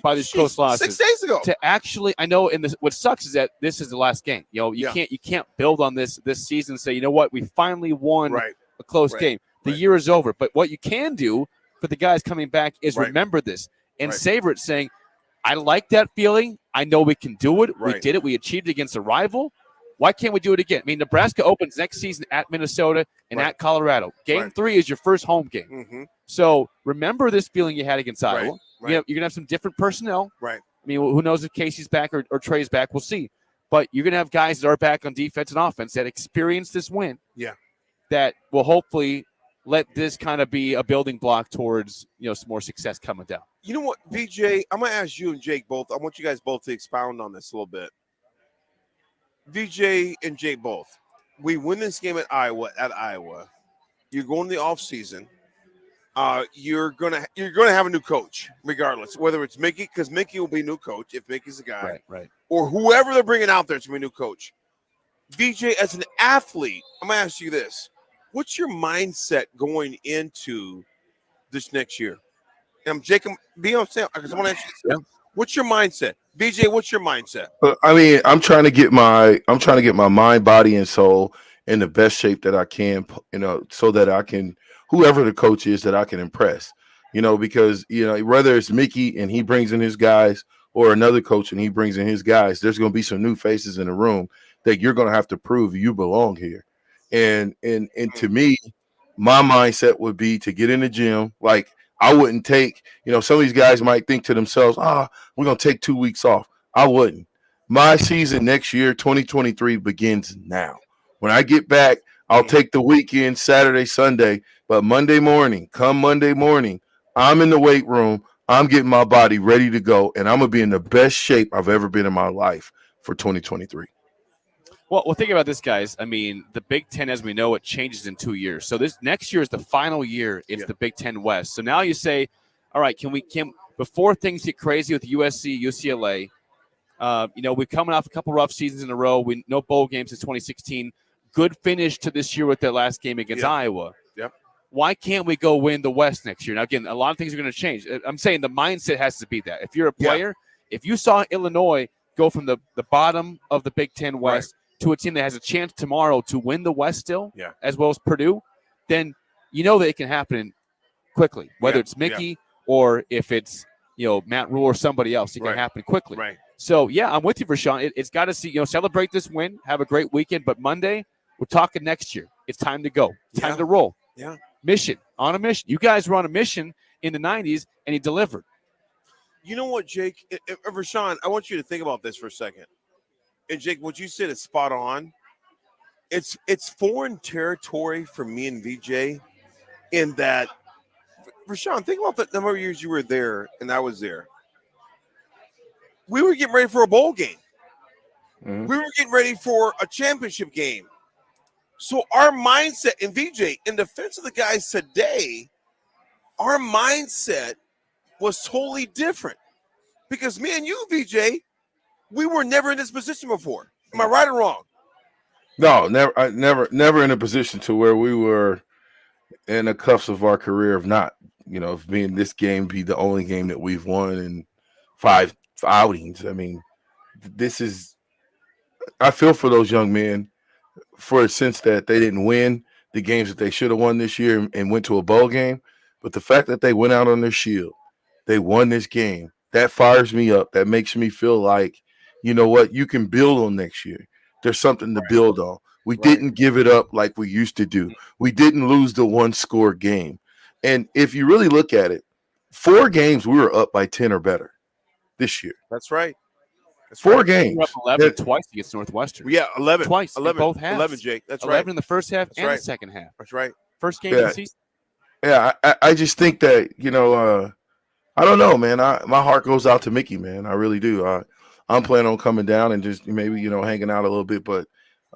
By these close losses. 6 days ago. To actually, I know, what sucks is that this is the last game. You can't build on this season and say, you know what, we finally won a close game. The year is over. But what you can do for the guys coming back is remember this and savor it, saying, I like that feeling. I know we can do it. We did it. We achieved it against a rival. Why can't we do it again? I mean, Nebraska opens next season at Minnesota and at Colorado. Game 3 is your first home game. Mm-hmm. So remember this feeling you had against Iowa. You're going to have some different personnel. Right. I mean, who knows if Casey's back or Trey's back? We'll see. But you're going to have guys that are back on defense and offense that experience this win. Yeah. that will hopefully let this kind of be a building block towards some more success coming down. You know what, VJ? I'm gonna ask you and Jake both. I want you guys both to expound on this a little bit. VJ and Jake both. We win this game at Iowa. You're going to the off season. You're gonna have a new coach, regardless, whether it's Mickey, because Mickey will be new coach if Mickey's the guy, right, or whoever they're bringing out there to be a new coach. VJ, as an athlete, I'm gonna ask you this: what's your mindset going into this next year? And Jacob, be on sale because I want to ask you this. What's your mindset, VJ? What's your mindset? I mean, I'm trying to get my mind, body, and soul in the best shape that I can, so that I can, whoever the coach is, that I can impress, because, whether it's Mickey and he brings in his guys or another coach and he brings in his guys, there's going to be some new faces in the room that you're going to have to prove you belong here. And to me, my mindset would be to get in the gym. Like, I wouldn't take, some of these guys might think to themselves, we're going to take 2 weeks off. I wouldn't. My season next year, 2023, begins now. When I get back, I'll take the weekend, Saturday, Sunday, but Monday morning, I'm in the weight room. I'm getting my body ready to go, and I'm going to be in the best shape I've ever been in my life for 2023. Well, think about this, guys. I mean, the Big Ten, as we know, it changes in 2 years. So this next year is the final year. It's the Big Ten West. So now you say, all right, can before things get crazy with USC, UCLA, we're coming off a couple rough seasons in a row. No bowl games since 2016. Good finish to this year with their last game against Iowa. Yep. Why can't we go win the West next year? Now, again, a lot of things are going to change. I'm saying the mindset has to be that. If you're a player, if you saw Illinois go from the bottom of the Big Ten West to a team that has a chance tomorrow to win the West still, as well as Purdue, then you know that it can happen quickly. Whether it's Mickey or if it's Matt Rule or somebody else, it can happen quickly. Right. So I'm with you, Vershawn. It's got to see celebrate this win, have a great weekend, but Monday we're talking next year. It's time to go. It's time to roll. Yeah. Mission on a mission. You guys were on a mission in the '90s, and he delivered. You know what, Jake? Vershawn, I want you to think about this for a second. And Jake, what you said is spot on. It's foreign territory for me and VJ in that, Vershawn, think about the number of years you were there and I was there. We were getting ready for a bowl game. Mm-hmm. We were getting ready for a championship game. So our mindset, and VJ, in defense of the guys today, our mindset was totally different. Because me and you, VJ, we were never in this position before. Am I right or wrong? No, never in a position to where we were in the cuffs of our career of not, of being this game be the only game that we've won in 5 outings. I mean, I feel for those young men for a sense that they didn't win the games that they should have won this year and went to a bowl game. But the fact that they went out on their shield, they won this game, that fires me up. That makes me feel like, you know what, you can build on next year. There's something to build on. We didn't give it up like we used to do. We didn't lose the one-score game. And if you really look at it, 4 games we were up by 10 or better this year. That's right. That's 4 games. We were up 11 twice against Northwestern. Yeah, 11. Twice. 11. Both halves. 11, Jake. That's 11 right. in the first half That's and right. the second half. That's right. First game of the season. Yeah, I just think that, I don't know, man. My heart goes out to Mickey, man. I really do. I'm planning on coming down and just maybe, hanging out a little bit. But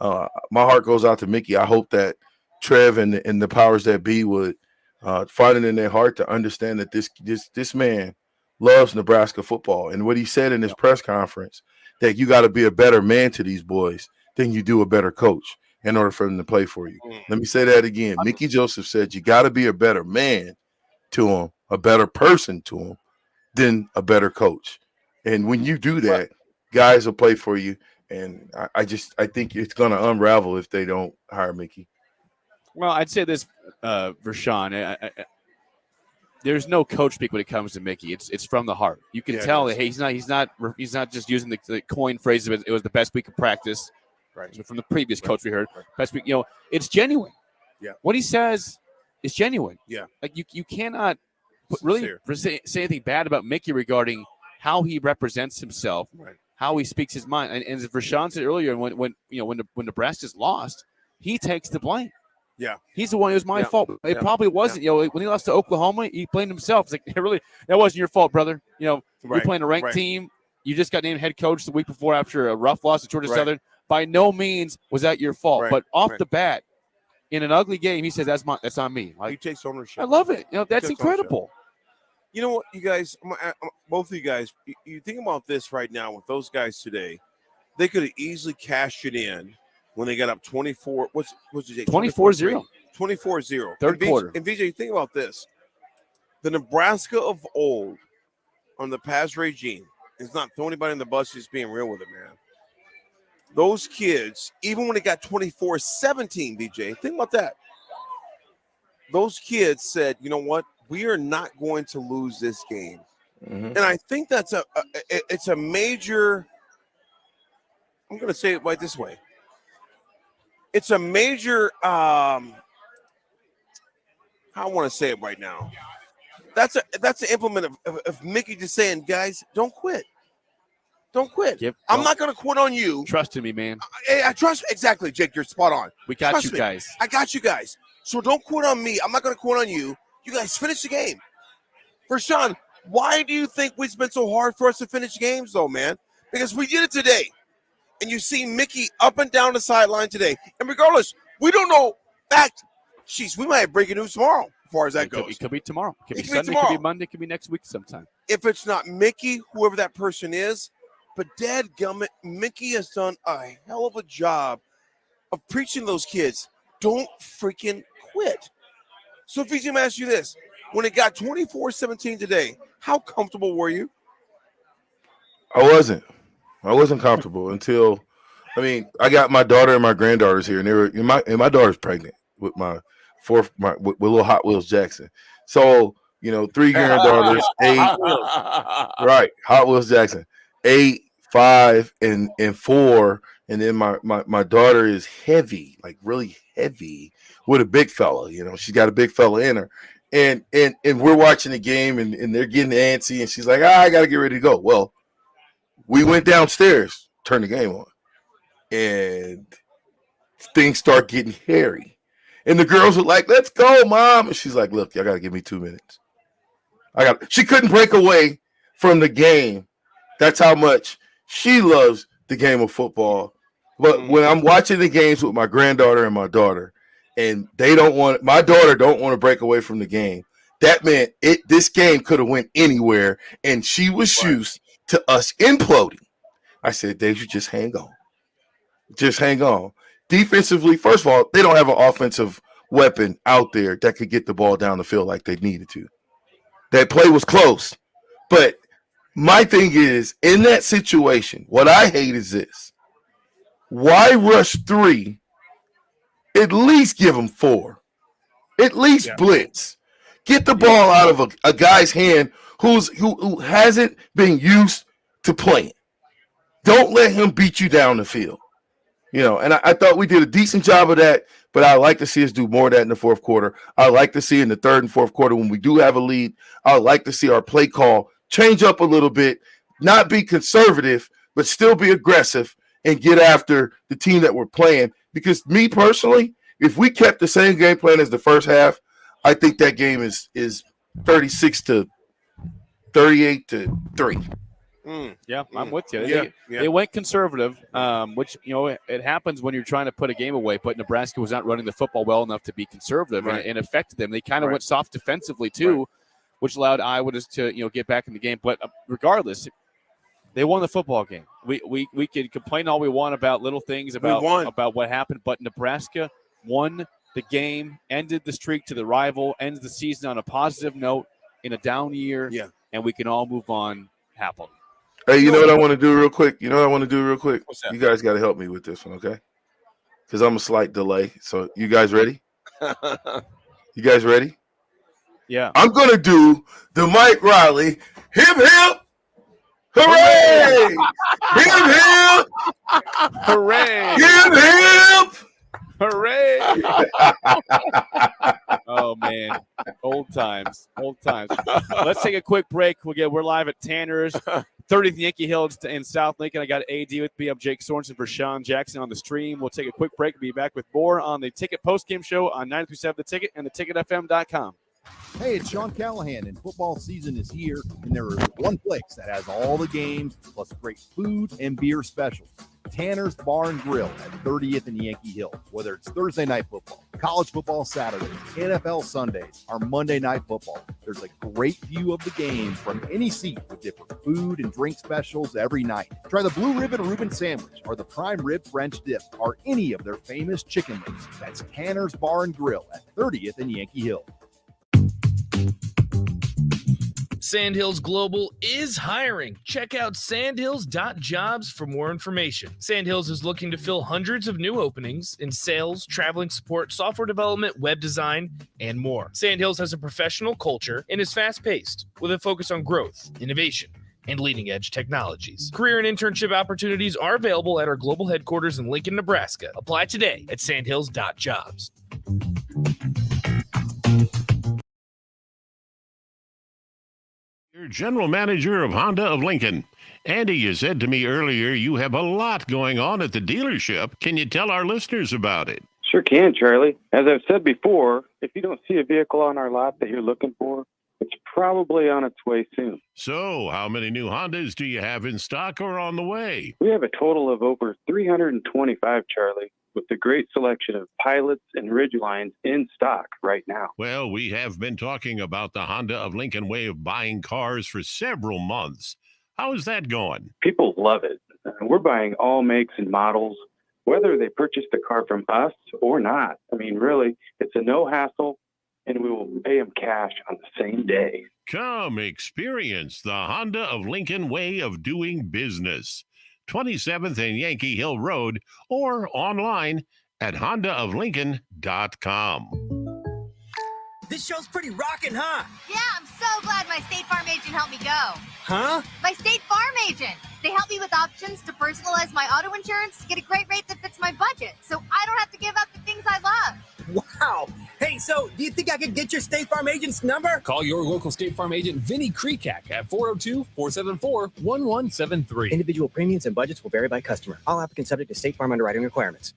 my heart goes out to Mickey. I hope that Trev and the powers that be would find it in their heart to understand that this man loves Nebraska football. And what he said in his press conference, that you got to be a better man to these boys than you do a better coach in order for them to play for you. Let me say that again. Mickey Joseph said you got to be a better man to them, a better person to them than a better coach. And when you do that, guys will play for you. And I think it's going to unravel if they don't hire Mickey. Well, I'd say this, Vershawn. There's no coach speak when it comes to Mickey. It's from the heart. You can tell that he's not just using the coin phrase of it was the best week of practice. Right. From the previous coach we heard. Best week, it's genuine. Yeah. What he says is genuine. Yeah. Like you cannot really say anything bad about Mickey regarding how he represents himself, how he speaks his mind. And as Vershawn said earlier, when Nebraska's lost, he takes the blame. Yeah. He's the one. It was my Yeah. fault. It Yeah. probably wasn't. You know, when he lost to Oklahoma, he blamed himself. It's like, really, that wasn't your fault, brother. You know, you're Right, playing a ranked right. team. You just got named head coach the week before after a rough loss to Georgia Right. Southern. By no means was that your fault. Right, But off right. the bat, in an ugly game, he says that's on me. He Like, takes ownership. I love it. You know, that's takes ownership. incredible. You know what, you guys, both of you guys, you think about this right now with those guys today. They could have easily cashed it in when they got up 24. What's it? 24-0. 24-0. Third quarter. And VJ, think about this. The Nebraska of old on the past regime is not throwing anybody in the bus, just being real with it, man. Those kids, even when it got 24-17, VJ, think about that. Those kids said, you know what? We are not going to lose this game. And I think that's it's a major, I'm going to say it right this way. It's a major, how I want to say it right now. That's an implement of Mickey just saying, guys, don't quit. Don't quit. I'm not going to quit on you. Trust in me, man. I trust. Exactly, Jake. You're spot on. We got Trust you me. guys. I got you guys. So don't quit on me. I'm not going to quit on you. You guys finish the game. For Sean, why do you think it's been so hard for us to finish games, though, man? Because we did it today. And you see Mickey up and down the sideline today. And regardless, we don't know. Fact, we might have breaking news tomorrow as far as that goes. It could be tomorrow. It could be It Sunday. It could be Monday. It could be next week sometime. If it's not Mickey, whoever that person is, but dadgummit, Mickey has done a hell of a job of preaching to those kids. Don't freaking quit. So if he's going to ask you this, when it got 24-17 today, how comfortable were you? I wasn't comfortable until, I got my daughter and my granddaughters here, and they were, and my daughter's pregnant with with little Hot Wheels Jackson. So, 3 granddaughters, 8, right? Hot Wheels Jackson, 8, 5, and 4, and then my daughter is heavy, like really heavy, with a big fella. She's got a big fella in her, and we're watching the game, and they're getting antsy, and she's like, I got to get ready to go. Well, we went downstairs, turned the game on, and things start getting hairy. And the girls were like, let's go, Mom. And she's like, look, y'all got to give me 2 minutes. She couldn't break away from the game. That's how much she loves the game of football. But when I'm watching the games with my granddaughter and my daughter, and my daughter don't want to break away from the game, that meant this game could have went anywhere, and she was used to us imploding. I said, Dave, you just hang on. Just hang on. Defensively, first of all, they don't have an offensive weapon out there that could get the ball down the field like they needed to. That play was close. But my thing is, in that situation, what I hate is this. Why rush 3? At least give them 4. At least blitz. Get the ball out of a guy's hand who hasn't been used to playing. Don't let him beat you down the field. And I thought we did a decent job of that, but I like to see us do more of that in the fourth quarter. I like to see in the third and fourth quarter when we do have a lead, I like to see our play call change up a little bit, not be conservative, but still be aggressive and get after the team that we're playing. Because me personally, if we kept the same game plan as the first half, I think that game is 36-38-3. Yeah, I'm with you. They went conservative, which, it happens when you're trying to put a game away, but Nebraska was not running the football well enough to be conservative, and affected them. They kind of went soft defensively, too, which allowed Iowa to get back in the game. But regardless, they won the football game. We could complain all we want about little things about what happened, but Nebraska won the game, ended the streak to the rival, ends the season on a positive note in a down year, and we can all move on happily. Hey, you know what I want to do real quick? What's that? You guys got to help me with this one, okay? Because I'm a slight delay. So you guys ready? You guys ready? Yeah. I'm going to do the Mike Riley, hip, hip, hooray! Hip, hip! Hooray! Hip, hip! Hooray! Oh, Oh, man. Old times. Let's take a quick break. We're live at Tanner's, 30th Yankee Hill in South Lincoln. I got AD with me. I'm Jake Sorensen for Sean Jackson on the stream. We'll take a quick break and be back with more on the Ticket postgame show on 93.7 The Ticket and theticketfm.com. Hey, it's Sean Callahan, and football season is here, and there is one place that has all the games, plus great food and beer specials. Tanner's Bar and Grill at 30th and Yankee Hill. Whether it's Thursday night football, college football Saturdays, NFL Sundays, or Monday night football, there's a great view of the game from any seat with different food and drink specials every night. Try the Blue Ribbon Reuben Sandwich or the Prime Rib French Dip or any of their famous chicken wings. That's Tanner's Bar and Grill at 30th and Yankee Hill. Sandhills Global is hiring. Check out sandhills.jobs for more information. Sandhills is looking to fill hundreds of new openings in sales, traveling support, software development, web design, and more. Sandhills has a professional culture and is fast-paced with a focus on growth, innovation, and leading-edge technologies. Career and internship opportunities are available at our global headquarters in Lincoln, Nebraska. Apply today at sandhills.jobs. General Manager of Honda of Lincoln. Andy, you said to me earlier you have a lot going on at the dealership. Can you tell our listeners about it? Sure can, Charlie. As I've said before, if you don't see a vehicle on our lot that you're looking for, it's probably on its way soon. So, how many new Hondas do you have in stock or on the way? We have a total of over 325, Charlie, with a great selection of Pilots and Ridgelines in stock right now. Well, we have been talking about the Honda of Lincoln way of buying cars for several months. How is that going? People love it. We're buying all makes and models, whether they purchase the car from us or not. I mean, really, it's a no hassle, and we will pay them cash on the same day. Come experience the Honda of Lincoln way of doing business. 27th and Yankee Hill Road, or online at hondaoflincoln.com. This show's pretty rockin', huh? Yeah, I'm so glad my State Farm agent helped me go. Huh? My State Farm agent. They help me with options to personalize my auto insurance to get a great rate that fits my budget, so I don't have to give up the things I love. Wow. Hey, so do you think I could get your State Farm agent's number? Call your local State Farm agent, Vinny Krekak, at 402-474-1173. Individual premiums and budgets will vary by customer. All applicants subject to State Farm underwriting requirements.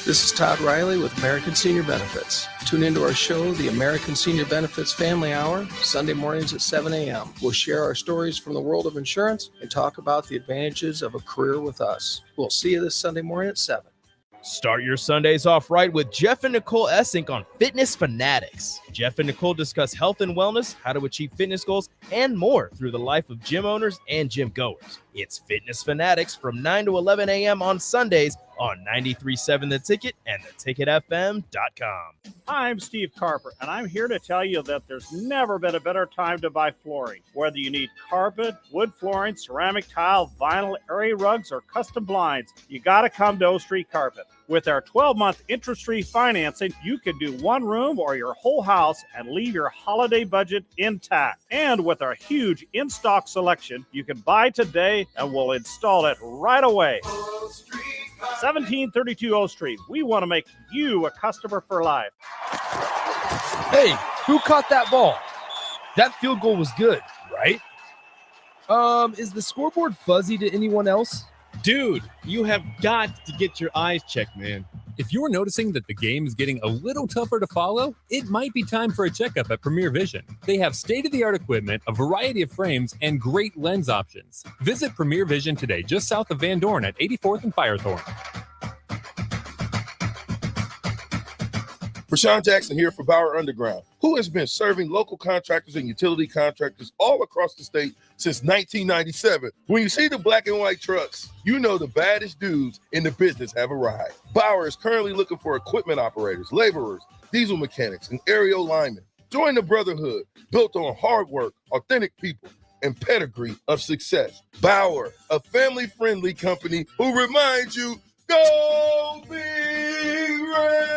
This is Todd Riley with American Senior Benefits. Tune into our show, the American Senior Benefits Family Hour, Sunday mornings at 7 a.m. We'll share our stories from the world of insurance and talk about the advantages of a career with us. We'll see you this Sunday morning at 7. Start your Sundays off right with Jeff and Nicole Essink on Fitness Fanatics. Jeff and Nicole discuss health and wellness, how to achieve fitness goals, and more through the life of gym owners and gym goers. It's Fitness Fanatics from 9 to 11 a.m. on Sundays on 93.7 The Ticket and theticketfm.com. I'm Steve Carper, and I'm here to tell you that there's never been a better time to buy flooring. Whether you need carpet, wood flooring, ceramic tile, vinyl, area rugs, or custom blinds, you got to come to O Street Carpet. With our 12-month interest-free financing, you can do one room or your whole house and leave your holiday budget intact. And with our huge in-stock selection, you can buy today and we'll install it right away. 1732 O Street. We want to make you a customer for life. Hey, who caught that ball? That field goal was good, right? Is the scoreboard fuzzy to anyone else? Dude, you have got to get your eyes checked, man. If you're noticing that the game is getting a little tougher to follow, it might be time for a checkup at Premier Vision. They have state-of-the-art equipment, a variety of frames, and great lens options. Visit Premier Vision today, just south of Van Dorn at 84th and Firethorn. Rashawn Jackson here for Bauer Underground, who has been serving local contractors and utility contractors all across the state since 1997. When you see the black and white trucks, you know the baddest dudes in the business have arrived. Bauer is currently looking for equipment operators, laborers, diesel mechanics, and aerial linemen. Join the brotherhood built on hard work, authentic people, and pedigree of success. Bauer, a family-friendly company who reminds you, go Big Red!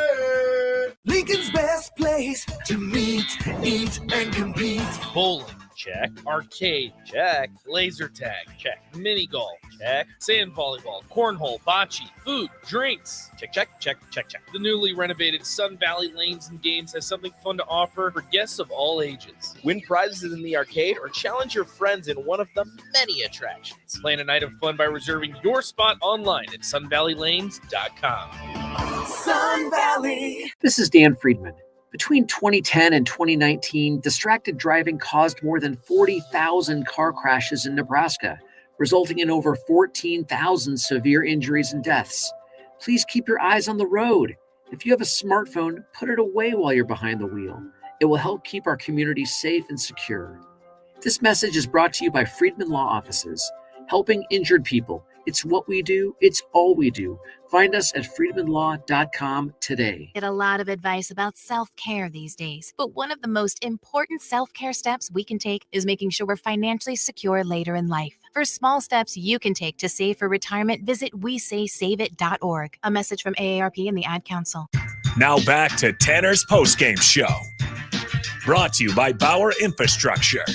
Lincoln's best place to meet, eat, and compete. Bowling, check. Arcade, check. Laser tag, check. Mini golf, check. Sand volleyball, cornhole, bocce, food, drinks, check, check, check, check, check. The newly renovated Sun Valley Lanes and Games has something fun to offer for guests of all ages. Win prizes in the arcade or challenge your friends in one of the many attractions. Plan a night of fun by reserving your spot online at sunvalleylanes.com. Sun Valley. This is Dan Friedman. Between 2010 and 2019, distracted driving caused more than 40,000 car crashes in Nebraska, resulting in over 14,000 severe injuries and deaths. Please keep your eyes on the road. If you have a smartphone, put it away while you're behind the wheel. It will help keep our community safe and secure. This message is brought to you by Friedman Law Offices, helping injured people. It's what we do. It's all we do. Find us at freedmanlaw.com today. Get a lot of advice about self-care these days, but one of the most important self-care steps we can take is making sure we're financially secure later in life. For small steps you can take to save for retirement, visit WeSaySaveIt.org. A message from AARP and the Ad Council. Now back to Tanner's Postgame Show. Brought to you by Bauer Infrastructure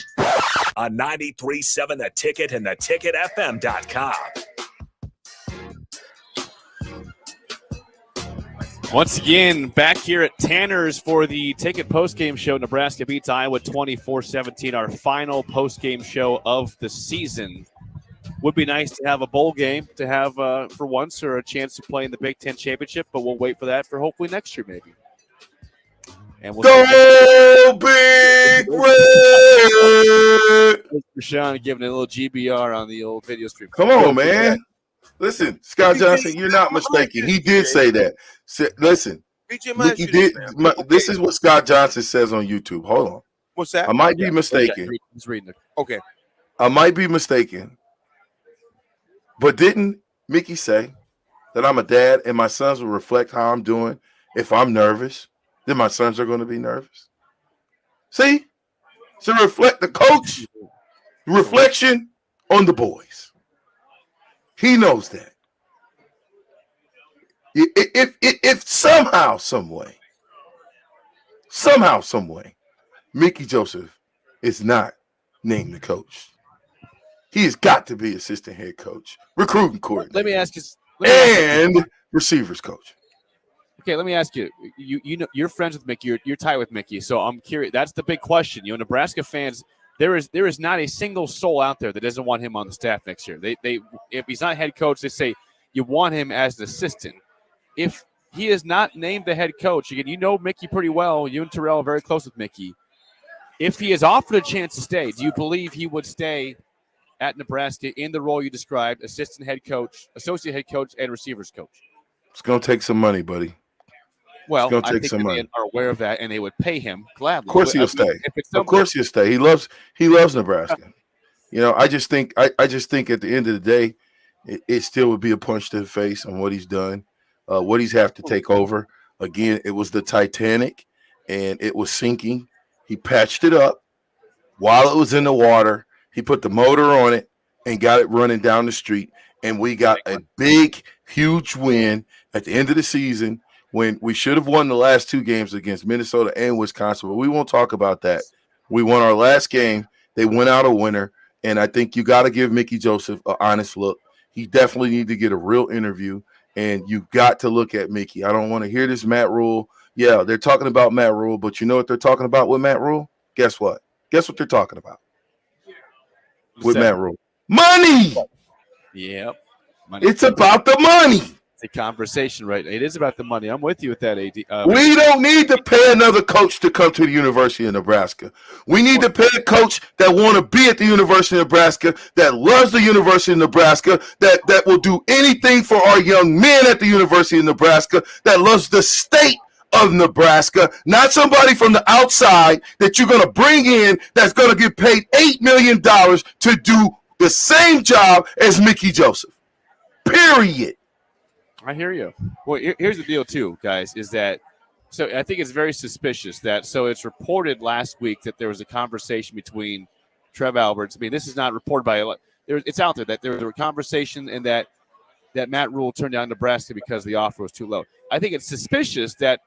on 93.7 The Ticket and theticketfm.com. Once again, back here at Tanner's for the Ticket Postgame Show. Nebraska beats Iowa 24-17, our final postgame show of the season. Would be nice to have a bowl game to have for once, or a chance to play in the Big Ten Championship, but we'll wait for that for hopefully next year maybe. And we'll Go Big Red! Sean giving a little GBR on the old video stream. Come on, man. Listen, Scott Johnson, you're not mistaken. He did say that. Listen, he did. This is what Scott Johnson says on YouTube. Hold on. What's that? I might be mistaken. He's reading it. Okay. I might be mistaken. But didn't Mickey say that I'm a dad and my sons will reflect how I'm doing? If I'm nervous, then my sons are going to be nervous. See? So reflect the coach, reflection on the boys. He knows that. If somehow, some way, Mickey Joseph is not named the coach, he has got to be assistant head coach, recruiting coordinator. Let me ask you, and receivers coach. Okay, let me ask you. You know you're friends with Mickey. You're tied with Mickey. So I'm curious. That's the big question. You know, Nebraska fans. There is not a single soul out there that doesn't want him on the staff next year. They if he's not head coach, they say you want him as an assistant. If he is not named the head coach, again, you know Mickey pretty well. You and Terrell are very close with Mickey. If he is offered a chance to stay, do you believe he would stay at Nebraska in the role you described, assistant head coach, associate head coach, and receivers coach? It's going to take some money, buddy. Well, it's I think they are aware of that, and they would pay him gladly. Of course he'll stay. Of course he'll stay. He loves Nebraska. You know, I just think at the end of the day, it still would be a punch to the face on what he's done, what he's have to take over. Again, it was the Titanic, and it was sinking. He patched it up while it was in the water. He put the motor on it and got it running down the street, and we got a big, huge win at the end of the season when we should have won the last two games against Minnesota and Wisconsin, but we won't talk about that. We won our last game. They went out a winner, and I think you got to give Mickey Joseph an honest look. He definitely need to get a real interview, and you got to look at Mickey. I don't want to hear this Matt Rule. Yeah, they're talking about Matt Rule, but you know what they're talking about with Matt Rule? Guess what? Guess what they're talking about with Matt Rule? Money! Yep. Money. It's about the money. It's a conversation, right? It is about the money. I'm with you with that, AD. We don't need to pay another coach to come to the University of Nebraska. We need to pay a coach that want to be at the University of Nebraska, that loves the University of Nebraska, that will do anything for our young men at the University of Nebraska, that loves the state of Nebraska, not somebody from the outside that you're going to bring in that's going to get paid $8 million to do the same job as Mickey Joseph. Period. I hear you. Well, here's the deal, too, guys, is that so I think it's very suspicious that so it's reported last week that there was a conversation between Trev Alberts. I mean, this is not reported by it's out there that there was a conversation and that Matt Rule turned down Nebraska because the offer was too low. I think it's suspicious that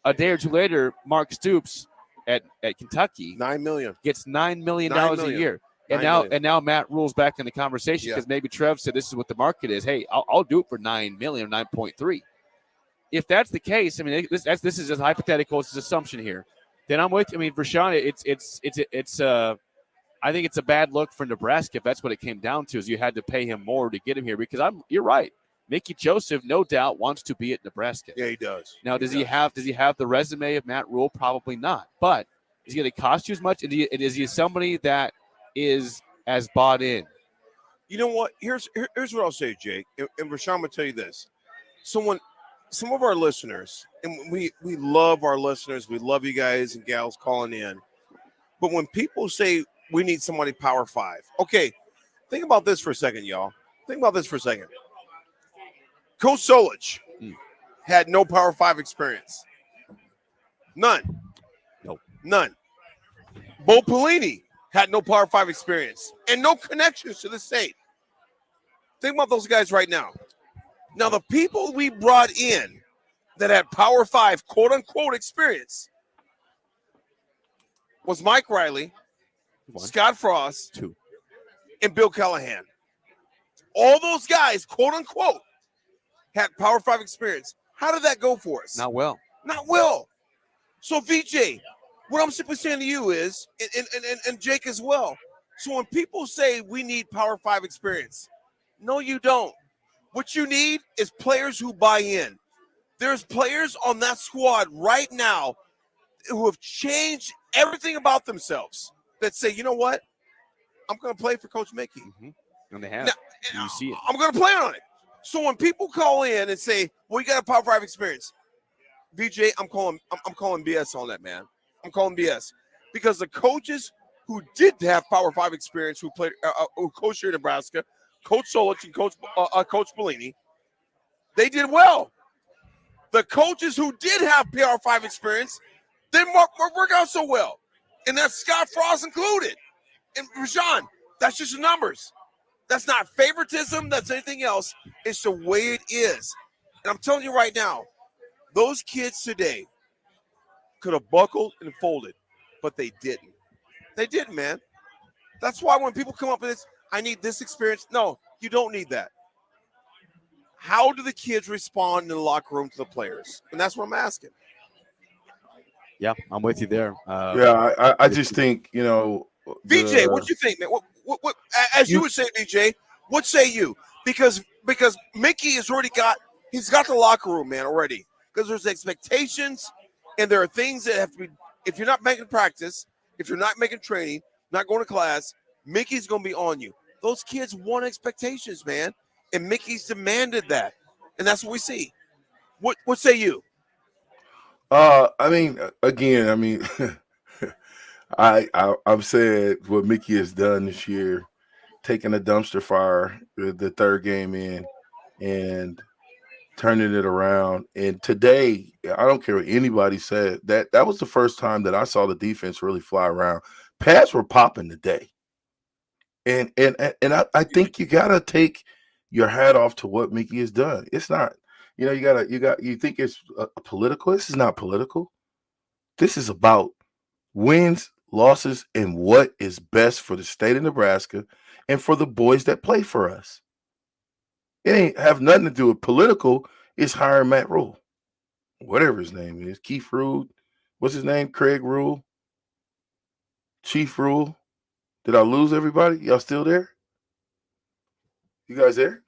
a day or two later, Mark Stoops at Kentucky, $9 million gets $9 million $9 a million. year. $9 And now million. and now Matt Rule's back in the conversation Yeah. because maybe Trev said this is what the market is. Hey, I'll do it for $9 million, 9.3. If that's the case, I mean this is just hypothetical. It's an assumption here. Then I'm with you. I mean, for Sean, it's I think it's a bad look for Nebraska if that's what it came down to. Is you had to pay him more to get him here because you're right. Mickey Joseph, no doubt, wants to be at Nebraska. Yeah, he does. Now, does he have the resume of Matt Rule? Probably not. But is he going to cost you as much? And is he somebody that is as bought in? You know what? Here's what I'll say, Jake. And Rashawn will tell you this. Some of our listeners, and we love our listeners. We love you guys and gals calling in. But when people say we need somebody Power 5, okay, think about this for a second, y'all. Think about this for a second. Coach Solich had no Power 5 experience. None. Nope. None. Bo Pelini had no Power 5 experience and no connections to the state. Think about those guys right now. Now, the people we brought in that had Power 5, quote-unquote, experience was Mike Riley, Scott Frost, and Bill Callahan. All those guys, quote-unquote, had Power 5 experience. How did that go for us? Not well. Not well. So, VJ, what I'm simply saying to you is, and Jake as well, so when people say we need Power 5 experience, no, you don't. What you need is players who buy in. There's players on that squad right now who have changed everything about themselves that say, you know what? I'm going to play for Coach Mickey. Mm-hmm. And they have. Now, you see it. I'm going to plan on it. So when people call in and say, well, you got a Power 5 experience, VJ, I'm calling BS on that, man. I'm calling BS. Because the coaches who did have Power 5 experience, who coached here in Nebraska, Coach Solich and Coach Pelini, they did well. The coaches who did have Power 5 experience didn't work out so well. And that's Scott Frost included. And Rashawn, that's just the numbers. That's not favoritism. That's anything else. It's the way it is. And I'm telling you right now, those kids today could have buckled and folded, but they didn't. They didn't, man. That's why when people come up with this, I need this experience. No, you don't need that. How do the kids respond in the locker room to the players? And that's what I'm asking. Yeah, I'm with you there. I just think, VJ, what you think, man? What as you would say, VJ, what say you? Because Mickey has already got the locker room, man, already. Because there's expectations and there are things that have to be, if you're not making practice, if you're not making training, not going to class, Mickey's going to be on you. Those kids want expectations, man. And Mickey's demanded that. And that's what we see. What say you? I've said what Mickey has done this year, taking a dumpster fire, the third game in, and turning it around. And today, I don't care what anybody said, that was the first time that I saw the defense really fly around. Pads were popping today. And I think you gotta take your hat off to what Mickey has done. It's not, you think it's political. This is not political. This is about wins, losses, and what is best for the state of Nebraska and for the boys that play for us. It ain't have nothing to do with political. It's hiring Matt Rule, whatever his name is. Keith Rule. What's his name? Craig Rule. Chief Rule. Did I lose everybody? Y'all still there? You guys there?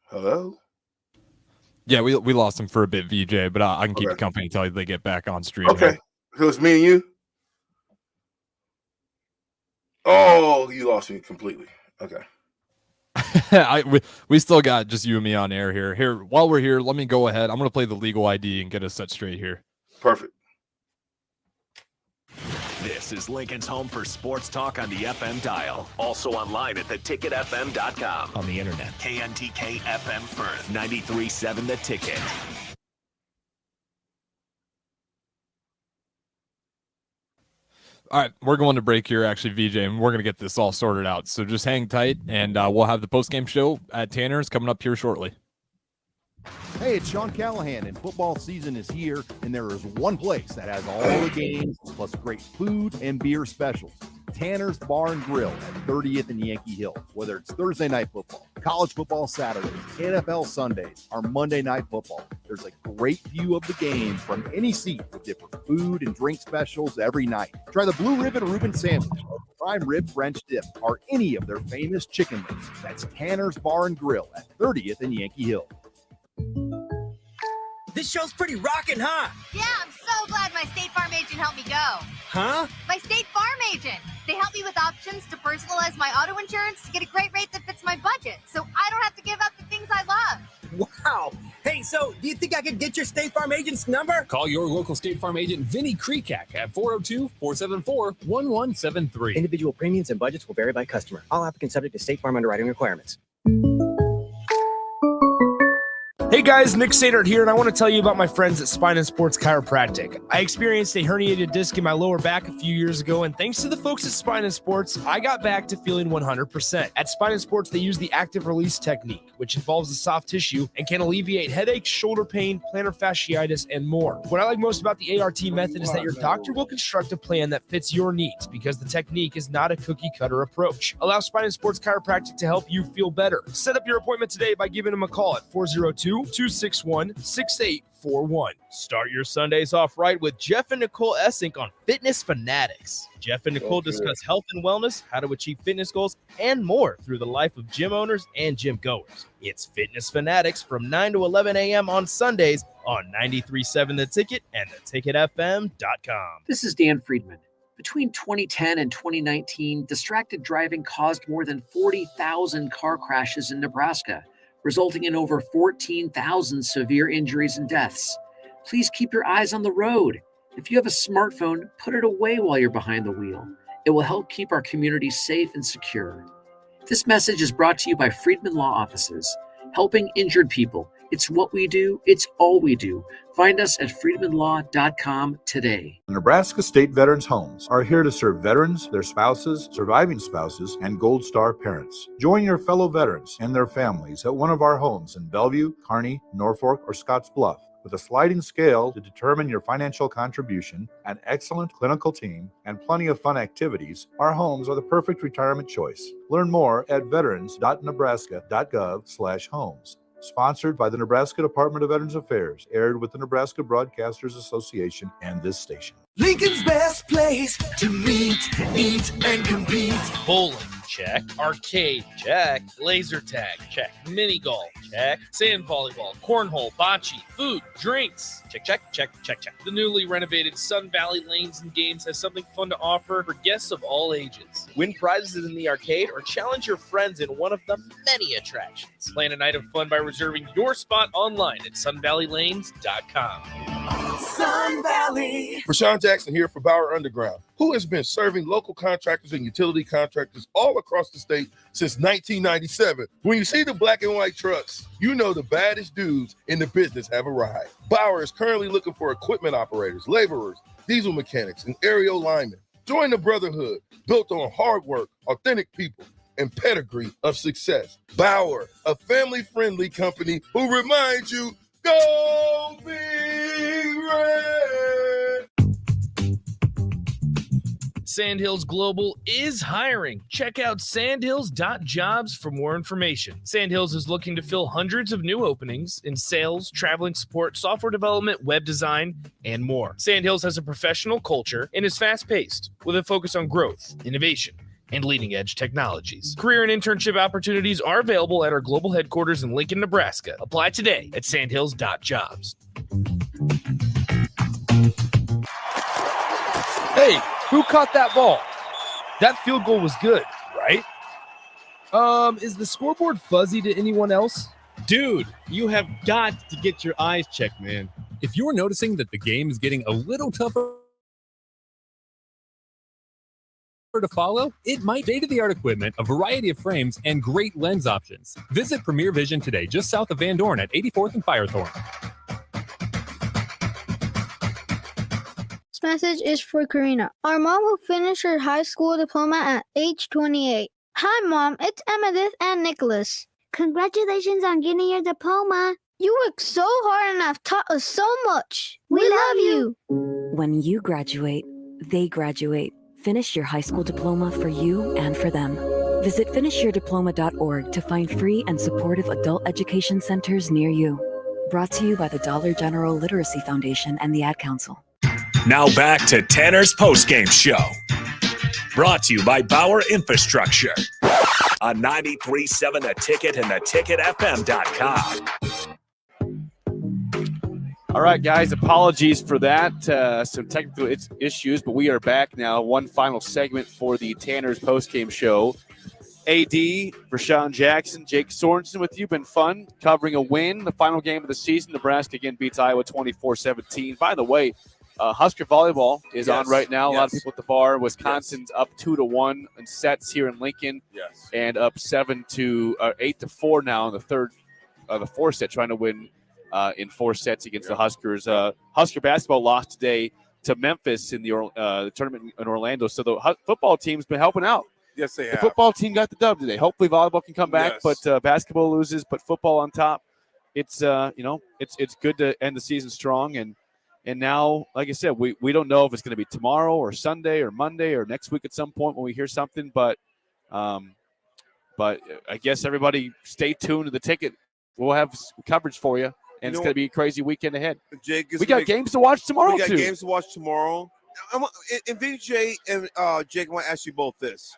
Hello? Yeah, we lost him for a bit, VJ, but I can keep the company until they get back on stream. Okay. So it's me and you? Oh, you lost me completely. Okay. We still got just you and me on air here. Here, while we're here, let me go ahead. I'm going to play the legal ID and get us set straight here. Perfect. This is Lincoln's home for sports talk on the FM dial. Also online at theticketfm.com. On the internet. KNTK FM Firth. 93.7 The Ticket. All right, we're going to break here, actually, VJ, and we're going to get this all sorted out. So just hang tight, and we'll have the post-game show at Tanner's coming up here shortly. Hey, it's Sean Callahan, and football season is here, and there is one place that has all the games, plus great food and beer specials. Tanner's Bar and Grill at 30th and Yankee Hill. Whether it's Thursday night football, college football Saturdays, NFL Sundays, or Monday night football, there's a great view of the game from any seat with different food and drink specials every night. Try the Blue Ribbon Reuben sandwich, or prime rib French dip, or any of their famous chicken wings. That's Tanner's Bar and Grill at 30th and Yankee Hill. This show's pretty rockin', huh? Yeah, I'm so glad my State Farm agent helped me go. Huh? My State Farm agent. They help me with options to personalize my auto insurance to get a great rate that fits my budget, so I don't have to give up the things I love. Wow. Hey, so do you think I could get your State Farm agent's number? Call your local State Farm agent, Vinny Krekak, at 402-474-1173. Individual premiums and budgets will vary by customer. All applicants subject to State Farm underwriting requirements. Hey guys, Nick Sadert here, and I want to tell you about my friends at Spine and Sports Chiropractic. I experienced a herniated disc in my lower back a few years ago, and thanks to the folks at Spine and Sports, I got back to feeling 100%. At Spine and Sports, they use the active release technique, which involves the soft tissue and can alleviate headaches, shoulder pain, plantar fasciitis, and more. What I like most about the ART method is that your doctor will construct a plan that fits your needs because the technique is not a cookie-cutter approach. Allow Spine and Sports Chiropractic to help you feel better. Set up your appointment today by giving them a call at 402-261-6841. Start your Sundays off right with Jeff and Nicole Essink on Fitness Fanatics. Jeff and Nicole discuss health and wellness, how to achieve fitness goals, and more through the life of gym owners and gym goers. It's Fitness Fanatics from 9 to 11 a.m. on Sundays on 93.7 The Ticket and theticketfm.com. This is Dan Friedman. Between 2010 and 2019, distracted driving caused more than 40,000 car crashes in Nebraska, resulting in over 14,000 severe injuries and deaths. Please keep your eyes on the road. If you have a smartphone, put it away while you're behind the wheel. It will help keep our community safe and secure. This message is brought to you by Friedman Law Offices, helping injured people. It's what we do. It's all we do. Find us at friedmanlaw.com today. Nebraska State Veterans Homes are here to serve veterans, their spouses, surviving spouses, and Gold Star parents. Join your fellow veterans and their families at one of our homes in Bellevue, Kearney, Norfolk, or Scotts Bluff. With a sliding scale to determine your financial contribution, an excellent clinical team, and plenty of fun activities, our homes are the perfect retirement choice. Learn more at veterans.nebraska.gov/homes. Sponsored by the Nebraska Department of Veterans Affairs, aired with the Nebraska Broadcasters Association and this station. Lincoln's best place to meet, eat, and compete. Bowling, check. Arcade, check. Laser tag, check. Mini golf, check. Sand volleyball, cornhole, bocce, food, drinks. Check, check, check, check, check. The newly renovated Sun Valley Lanes and Games has something fun to offer for guests of all ages. Win prizes in the arcade or challenge your friends in one of the many attractions. Plan a night of fun by reserving your spot online at sunvalleylanes.com. Sun Valley. Rashawn Jackson here for Bauer Underground, who has been serving local contractors and utility contractors all across the state since 1997. When you see the black and white trucks, you know the baddest dudes in the business have arrived. Bauer is currently looking for equipment operators, laborers, diesel mechanics, and aerial linemen. Join the brotherhood built on hard work, authentic people, and pedigree of success. Bauer, a family-friendly company who reminds you, go Big Red! Sandhills Global is hiring. Check out sandhills.jobs for more information. Sandhills is looking to fill hundreds of new openings in sales, traveling support, software development, web design, and more. Sandhills has a professional culture and is fast-paced with a focus on growth, innovation, and leading-edge technologies. Career and internship opportunities are available at our global headquarters in Lincoln, Nebraska. Apply today at sandhills.jobs. Hey, who caught that ball? That field goal was good, right? Is the scoreboard fuzzy to anyone else? Dude, you have got to get your eyes checked, man. If you're noticing that the game is getting a little tougher to follow, it might state-of-the-art equipment, a variety of frames, and great lens options. Visit Premier Vision today, just south of Van Dorn at 84th and Firethorn. This message is for Karina, our mom who finished her high school diploma at age 28. Hi, Mom. It's Emmettith and Nicholas. Congratulations on getting your diploma. You work so hard and have taught us so much. We love you. When you graduate, they graduate. Finish your high school diploma for you and for them. Visit finishyourdiploma.org to find free and supportive adult education centers near you. Brought to you by the Dollar General Literacy Foundation and the Ad Council. Now back to Tanner's Postgame Show. Brought to you by Bauer Infrastructure on 93.7 The Ticket and theticketfm.com. All right, guys, apologies for that. Some technical issues, but we are back now. One final segment for the Tanner's Postgame Show. AD, Rashawn Jackson, Jake Sorensen with you. Been fun covering a win, the final game of the season. Nebraska again beats Iowa 24-17. By the way, Husker volleyball is on right now. A lot of people at the bar. Wisconsin's up 2-1 in sets here in Lincoln, and up 8-4 now in the fourth set, trying to win in 4 sets against the Huskers. Husker basketball lost today to Memphis in the tournament in Orlando. So the football team's been helping out. Yes, they have. The football team got the dub today. Hopefully volleyball can come back, but basketball loses, but football on top. It's it's good to end the season strong, and now, like I said, we don't know if it's going to be tomorrow or Sunday or Monday or next week at some point when we hear something, but I guess everybody stay tuned to the ticket. We'll have coverage for you, and it's going to be a crazy weekend ahead. Jake, we got games to watch tomorrow, We got too. games to watch tomorrow. And VJ and Jake, I want to ask you both this.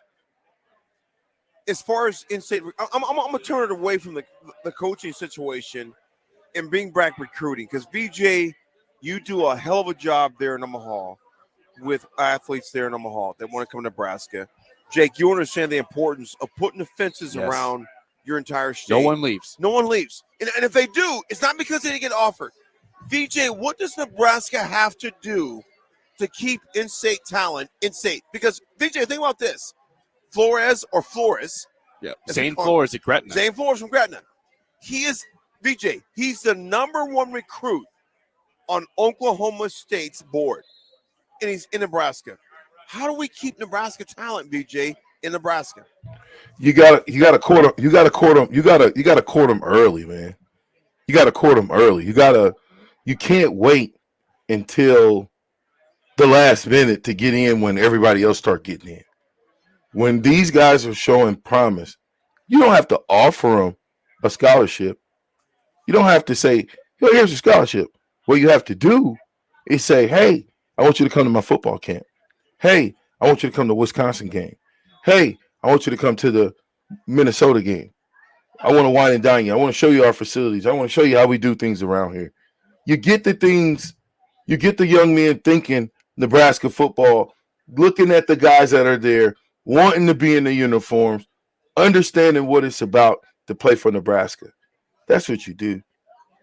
As far as in-state, I'm going to turn it away from the coaching situation and bring back recruiting, because VJ, you do a hell of a job there in Omaha with athletes there in Omaha that want to come to Nebraska. Jake, you understand the importance of putting the fences around your entire state. No one leaves. No one leaves. And if they do, it's not because they didn't get offered. VJ, what does Nebraska have to do to keep in-state talent in-state? Because, VJ, think about this. Flores, Zane Flores at Gretna. Zane Flores from Gretna. He is, VJ, he's the #1 recruit on Oklahoma State's board, and he's in Nebraska. How do we keep Nebraska talent, VJ, in Nebraska? You gotta court them. You gotta court them early, man. You gotta court them early. You can't wait until the last minute to get in when everybody else start getting in. When these guys are showing promise, you don't have to offer them a scholarship. You don't have to say, "Yo, here's a scholarship." What you have to do is say, "Hey, I want you to come to my football camp. Hey, I want you to come to the Wisconsin game. Hey, I want you to come to the Minnesota game. I want to wine and dine you. I want to show you our facilities. I want to show you how we do things around here." You get the things, you get the young men thinking Nebraska football, looking at the guys that are there, wanting to be in the uniforms, understanding what it's about to play for Nebraska. That's what you do.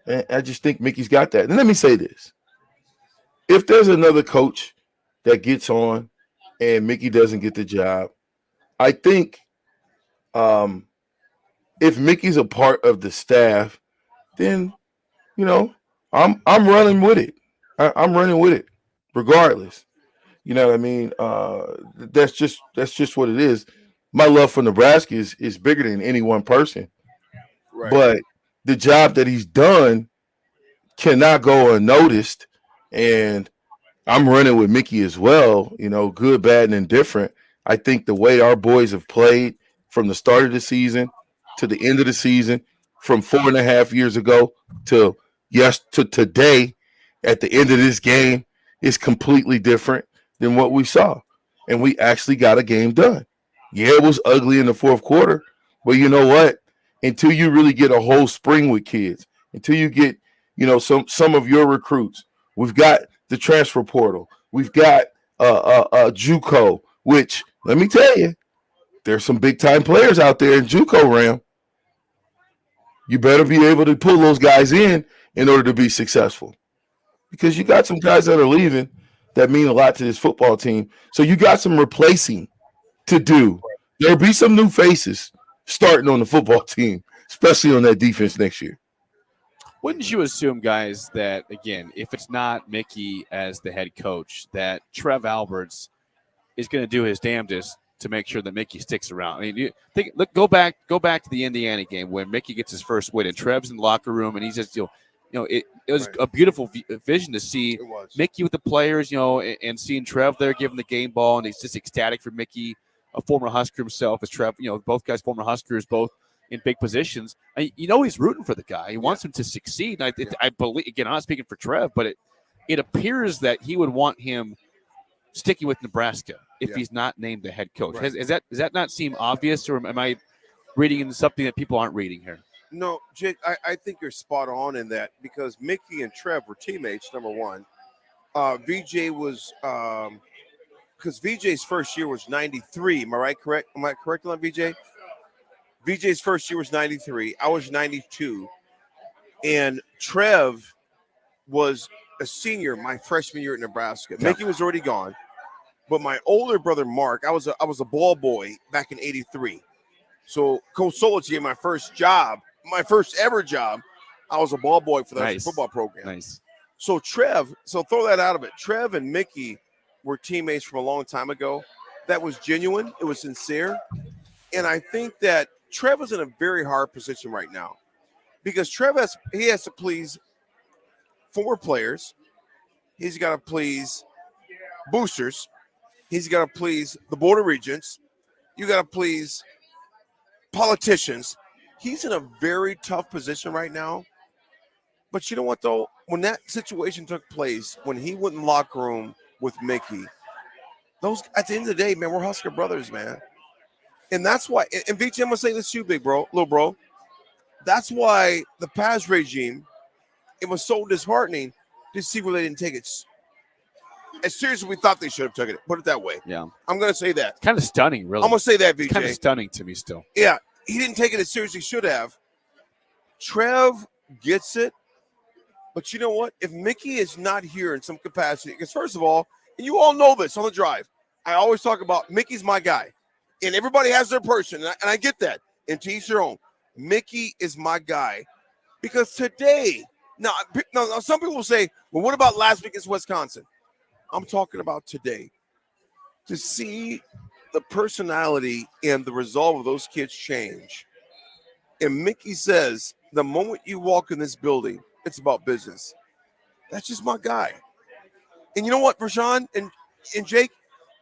And I just think Mickey's got that. And let me say this. If there's another coach that gets on and Mickey doesn't get the job, I think if Mickey's a part of the staff, then, I'm running with it. I'm running with it regardless. You know what I mean? That's just what it is. My love for Nebraska is bigger than any one person. Right. But the job that he's done cannot go unnoticed. And I'm running with Mickey as well, good, bad, and indifferent. I think the way our boys have played from the start of the season to the end of the season, from 4.5 years ago to today, at the end of this game, is completely different than what we saw. And we actually got a game done. Yeah, it was ugly in the fourth quarter, but you know what? Until you really get a whole spring with kids, until you get, some of your recruits, we've got the transfer portal, we've got JUCO, which, let me tell you, there's some big-time players out there in JUCO realm. You better be able to pull those guys in order to be successful, because you got some guys that are leaving that mean a lot to this football team. So you got some replacing to do. There'll be some new faces starting on the football team, especially on that defense next year. Wouldn't you assume, guys, that, again, if it's not Mickey as the head coach, that Trev Alberts is going to do his damnedest to make sure that Mickey sticks around. I mean, go back to the Indiana game when Mickey gets his first win and Trev's in the locker room and he's just it was a beautiful vision to see Mickey with the players, and seeing Trev there giving the game ball, and he's just ecstatic for Mickey, a former Husker himself, as Trev, both guys former Huskers, both in big positions. He's rooting for the guy. He wants him to succeed. And I believe, again, I'm not speaking for Trev, but it appears that he would want him sticking with Nebraska if he's not named the head coach. Right. Does that not seem obvious, or am I reading into something that people aren't reading here? No, Jake, I think you're spot on in that, because Mickey and Trev were teammates, number one. VJ was because VJ's first year was 93. Am I right? Correct? Am I correct on VJ? VJ's first year was 93. I was 92. And Trev was a senior my freshman year at Nebraska. Mickey was already gone. But my older brother, Mark, I was a ball boy back in 83. So Coach Solich gave my first job, my first ever job. I was a ball boy for the football program. Nice. So throw that out of it. Trev and Mickey were teammates from a long time ago. That was genuine. It was sincere. And I think that Trev is in a very hard position right now, because Trev has to please former players. He's got to please boosters. He's got to please the Board of Regents. You got to please politicians. He's in a very tough position right now. But you know what, though? When that situation took place, when he went in the locker room with Mickey, those, at the end of the day, man, we're Husker brothers, man. And that's why, and VJ, I'm going to say this to you, little bro. That's why the Paz regime, it was so disheartening to see where they didn't take it as serious as we thought they should have taken it. Put it that way. Yeah. I'm going to say that. Kind of stunning, really. I'm going to say that, VJ. Kind of stunning to me still. Yeah, he didn't take it as serious as he should have. Trev gets it. But you know what? If Mickey is not here in some capacity, because first of all, and you all know this on the drive, I always talk about Mickey's my guy. And everybody has their person, and I get that. And to each their own. Mickey is my guy. Because today, now some people will say, well, what about last week against Wisconsin? I'm talking about today. To see the personality and the resolve of those kids change. And Mickey says, the moment you walk in this building, it's about business. That's just my guy. And you know what, Rashawn and Jake,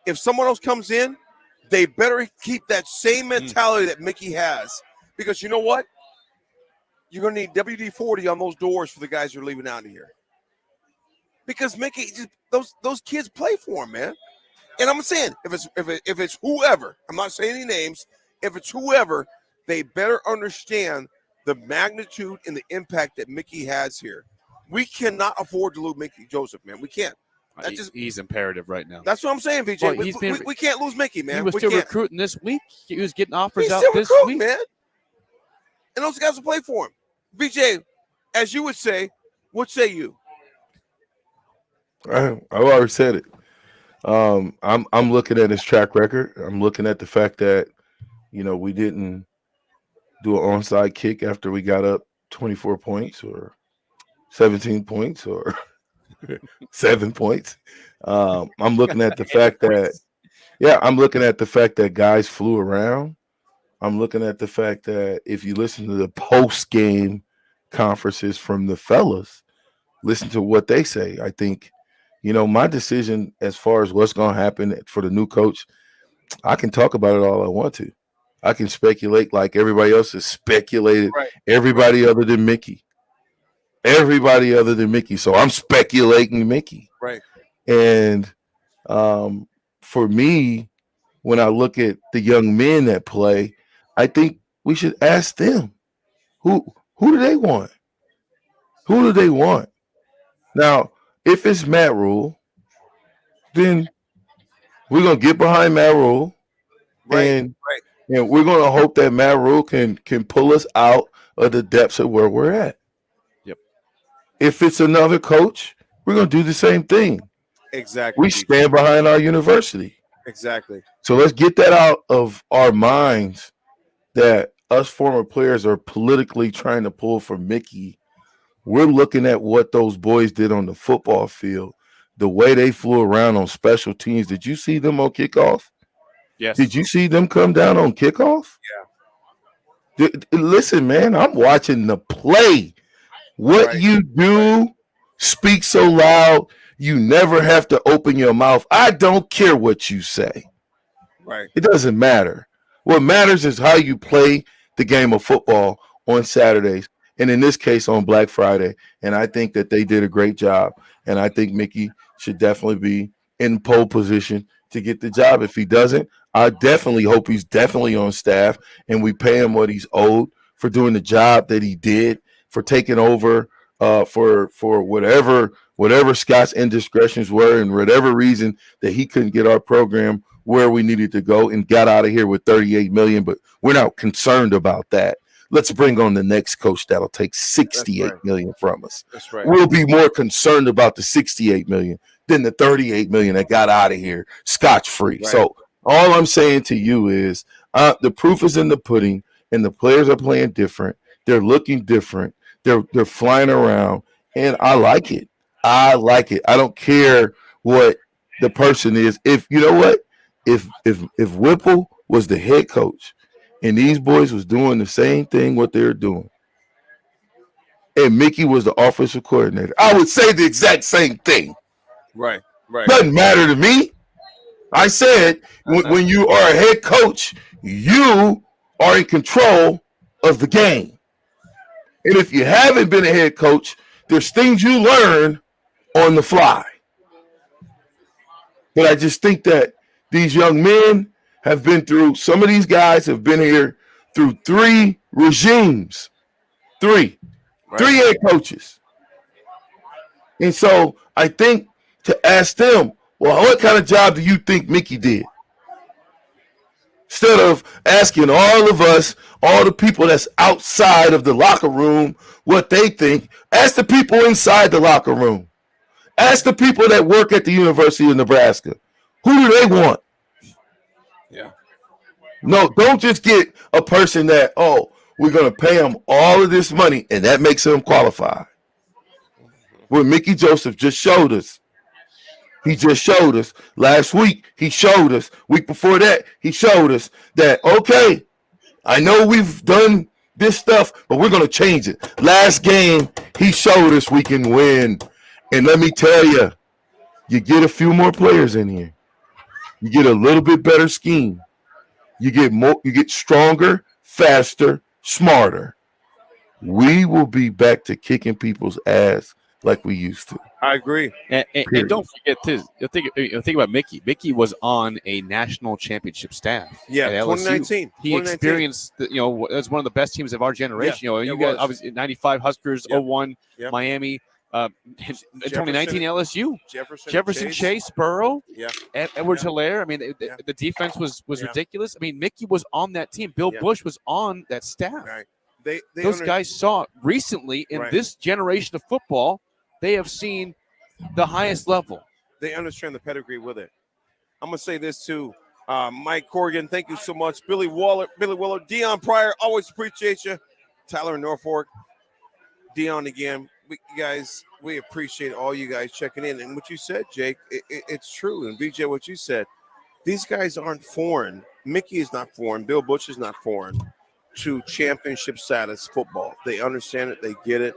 if someone else comes in, they better keep that same mentality that Mickey has. Because you know what? You're going to need WD-40 on those doors for the guys who are leaving out of here. Because Mickey, those kids play for him, man. And I'm saying, if it's whoever, I'm not saying any names, if it's whoever, they better understand the magnitude and the impact that Mickey has here. We cannot afford to lose Mickey Joseph, man. We can't. He's imperative right now. That's what I'm saying, VJ. Well, we can't lose Mickey, man. He was still recruiting this week. He was getting offers He's out still this recruiting, week. Man. And those guys will play for him. VJ, as you would say, what say you? I've already said it. I'm looking at his track record. I'm looking at the fact that, we didn't do an onside kick after we got up 24 points or 17 points or 7 points. I'm looking at the fact that, I'm looking at the fact that guys flew around. I'm looking at the fact that if you listen to the post-game conferences from the fellas, listen to what they say. I think, my decision as far as what's going to happen for the new coach, I can talk about it all I want to. I can speculate like everybody else has speculated, everybody other than Mickey. Everybody other than Mickey. So I'm speculating Mickey. Right. And for me, when I look at the young men that play, I think we should ask them, who do they want? Who do they want? Now, if it's Matt Rule, then we're going to get behind Matt Rule. And we're going to hope that Matt Rule can pull us out of the depths of where we're at. Yep. If it's another coach, we're going to do the same thing. Exactly. We stand behind our university. Exactly. So let's get that out of our minds that us former players are politically trying to pull for Mickey. We're looking at what those boys did on the football field, the way they flew around on special teams. Did you see them on kickoff? Yes. Did you see them come down on kickoff? Yeah. Listen, man, I'm watching the play. What you do speaks so loud, you never have to open your mouth. I don't care what you say. Right. It doesn't matter. What matters is how you play the game of football on Saturdays, and in this case on Black Friday. And I think that they did a great job. And I think Mickey should definitely be in pole position to get the job. If he doesn't, I definitely hope he's definitely on staff and we pay him what he's owed for doing the job that he did, for taking over for whatever Scott's indiscretions were and whatever reason that he couldn't get our program where we needed to go and got out of here with $38 million. But we're not concerned about that. Let's bring on the next coach that'll take $68 million from us. That's right. We'll be more concerned about the $68 million than the $38 million that got out of here scotch-free. Right. So all I'm saying to you is the proof is in the pudding, and the players are playing different. They're looking different. They're flying around, and I like it. I like it. I don't care what the person is. If you know what, if Whipple was the head coach and these boys was doing the same thing what they're doing, and Mickey was the offensive coordinator, I would say the exact same thing. Right. Doesn't matter to me. I said when you are a head coach, you are in control of the game. And if you haven't been a head coach, there's things you learn on the fly. But I just think that these young men have been through, some of these guys have been here through 3 regimes. Three head coaches. And so I think to ask them, well, what kind of job do you think Mickey did? Instead of asking all of us, all the people that's outside of the locker room, what they think, ask the people inside the locker room. Ask the people that work at the University of Nebraska. Who do they want? Yeah. No, don't just get a person that, we're going to pay them all of this money, and that makes them qualified. What Mickey Joseph just showed us. He just showed us last week. He showed us week before that. He showed us that, okay, I know we've done this stuff, but we're going to change it. Last game, he showed us we can win. And let me tell you, you get a few more players in here. You get a little bit better scheme. You get stronger, faster, smarter. We will be back to kicking people's ass like we used to. I agree. And don't forget this. Think about Mickey. Mickey was on a national championship staff. Yeah, at LSU. 2019. He experienced, as one of the best teams of our generation. Yeah, you guys, obviously, 95 Huskers, 01 Miami, in 2019 LSU. Jefferson Chase, Burrow, Edwards-Helaire. I mean, the defense was ridiculous. I mean, Mickey was on that team. Bill Bush was on that staff. Right. Those guys saw recently in this generation of football, they have seen the highest level. They understand the pedigree with it. I'm going to say this too. Mike Corrigan, thank you so much. Billy Willer, Dion Pryor, always appreciate you. Tyler Norfolk, Dion again. We appreciate all you guys checking in. And what you said, Jake, it's true. And VJ, what you said, these guys aren't foreign. Mickey is not foreign. Bill Bush is not foreign to championship status football. They understand it. They get it.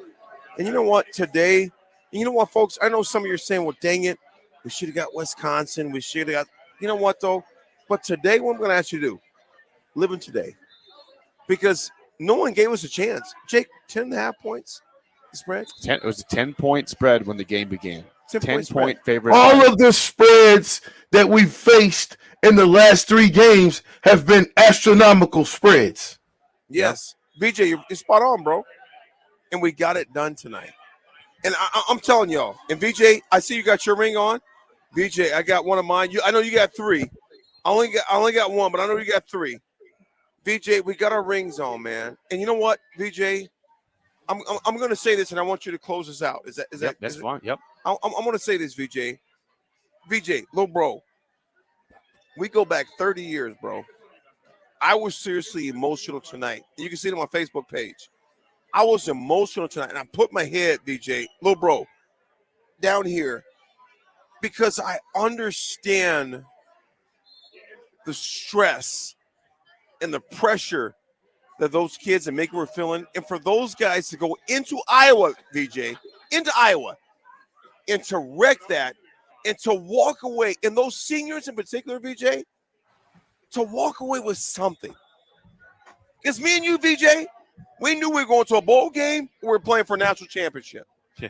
And you know what? Today, you know what, folks? I know some of you are saying, well, dang it, we should have got Wisconsin. We should have got, you know what, though? But today, what I'm going to ask you to do, live in today. Because no one gave us a chance. Jake, 10.5 points spread? It was a 10-point spread when the game began. 10-point favorite. All of the spreads that we've faced in the last 3 games have been astronomical spreads. Yes. VJ, you're spot on, bro. And we got it done tonight. And I'm telling y'all, and VJ, I see you got your ring on. VJ, I got one of mine. I know you got 3. I only got 1, but I know you got 3. VJ, we got our rings on, man. And you know what, VJ? I'm going to say this, and I want you to close this out. That's fine. Yep. I'm going to say this, VJ. VJ, little bro, we go back 30 years, bro. I was seriously emotional tonight. You can see it on my Facebook page. I was emotional tonight, and I put my head, VJ, little bro, down here because I understand the stress and the pressure that those kids and Mickey were feeling, and for those guys to go into Iowa, VJ, into Iowa, and to wreck that, and to walk away, and those seniors in particular, VJ, to walk away with something. Because me and you, VJ, we knew we were going to a bowl game, we were playing for a national championship. Yeah.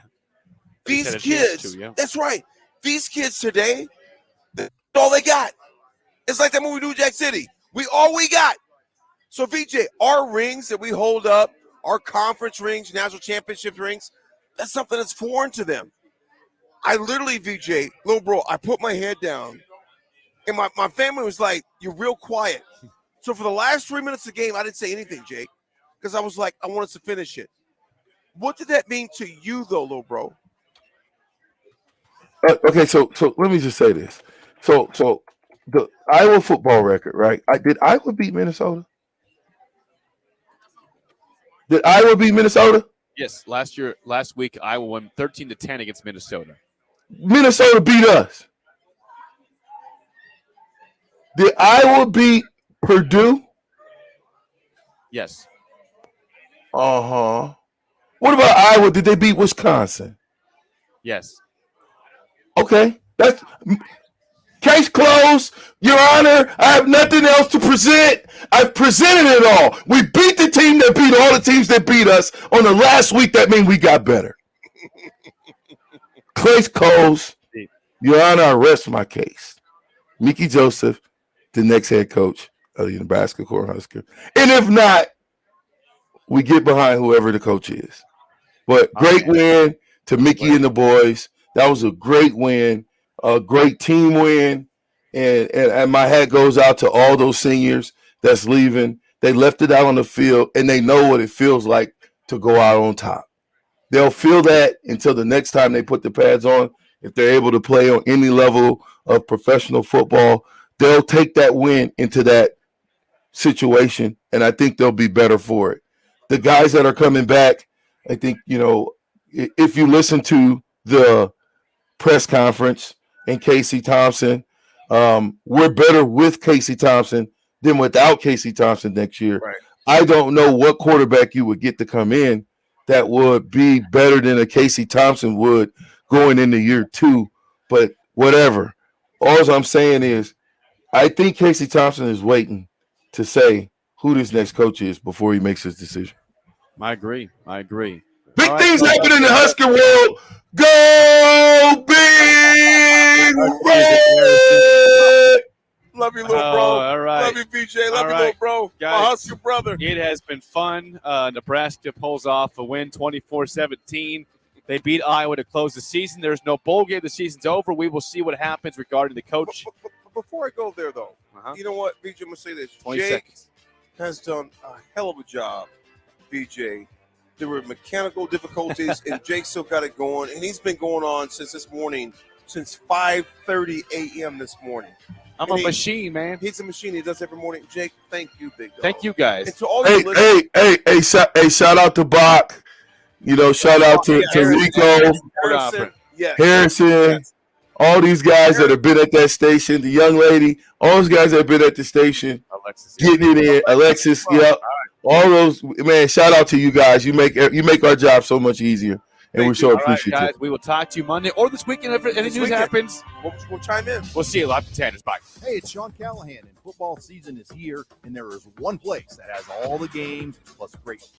These kids, that's right. These kids today, that's all they got. It's like that movie New Jack City. All we got. So, VJ, our rings that we hold up, our conference rings, national championship rings, that's something that's foreign to them. I literally, VJ, little bro, I put my head down, and my family was like, you're real quiet. So for the last 3 minutes of the game, I didn't say anything, Jake, because I was like, I want us to finish it. What did that mean to you, though, little bro? Okay, so let me just say this. So the Iowa football record, right? Did Iowa beat Minnesota? Did Iowa beat Minnesota? Yes, last week, Iowa won 13-10 against Minnesota. Minnesota beat us. Did Iowa beat Purdue? Yes. Uh-huh. What about Iowa? Did they beat Wisconsin? Yes. Okay. That's case closed. Your Honor, I have nothing else to present. I've presented it all. We beat the team that beat all the teams that beat us on the last week. That means we got better. Case closed. Your Honor, I rest my case. Mickey Joseph, the next head coach of the Nebraska Cornhusker. And if not, we get behind whoever the coach is. But great win to Mickey and the boys. That was a great win, a great team win. And my hat goes out to all those seniors that's leaving. They left it out on the field, and they know what it feels like to go out on top. They'll feel that until the next time they put the pads on. If they're able to play on any level of professional football, they'll take that win into that situation, and I think they'll be better for it. The guys that are coming back, I think, if you listen to the press conference and Casey Thompson, we're better with Casey Thompson than without Casey Thompson next year. Right. I don't know what quarterback you would get to come in that would be better than a Casey Thompson would going into year 2, but whatever. All I'm saying is I think Casey Thompson is waiting to say who this next coach is before he makes his decision. I agree. Big things happen in the Husker world. Go big red! Love you, little bro. All right. Love you, BJ. Love All you, right. little bro. Guys, My Husker brother. It has been fun. Nebraska pulls off a win 24-17. They beat Iowa to close the season. There's no bowl game. The season's over. We will see what happens regarding the coach. Before I go there, though, you know what, BJ, I'm going to say this. 20 Jake seconds. has done a hell of a job, BJ. There were mechanical difficulties, and Jake still got it going. And he's been going on since this morning, since 5:30 a.m. this morning. I'm a machine, man. He's a machine. He does every morning. Jake, thank you, big dog. Thank you, guys. And to all you Hey, shout out to Bach. Shout out to Rico, Harrison, all these guys that have been at that station, the young lady, all those guys that have been at the station, Alexis, getting it in. Alexis, all those, man, shout out to you guys. You make our job so much easier, and we're so appreciative. Guys, we will talk to you Monday or this weekend if any news happens. We'll chime in. We'll see you live at Tanners. Bye. Hey, it's Sean Callahan, and football season is here, and there is one place that has all the games, plus great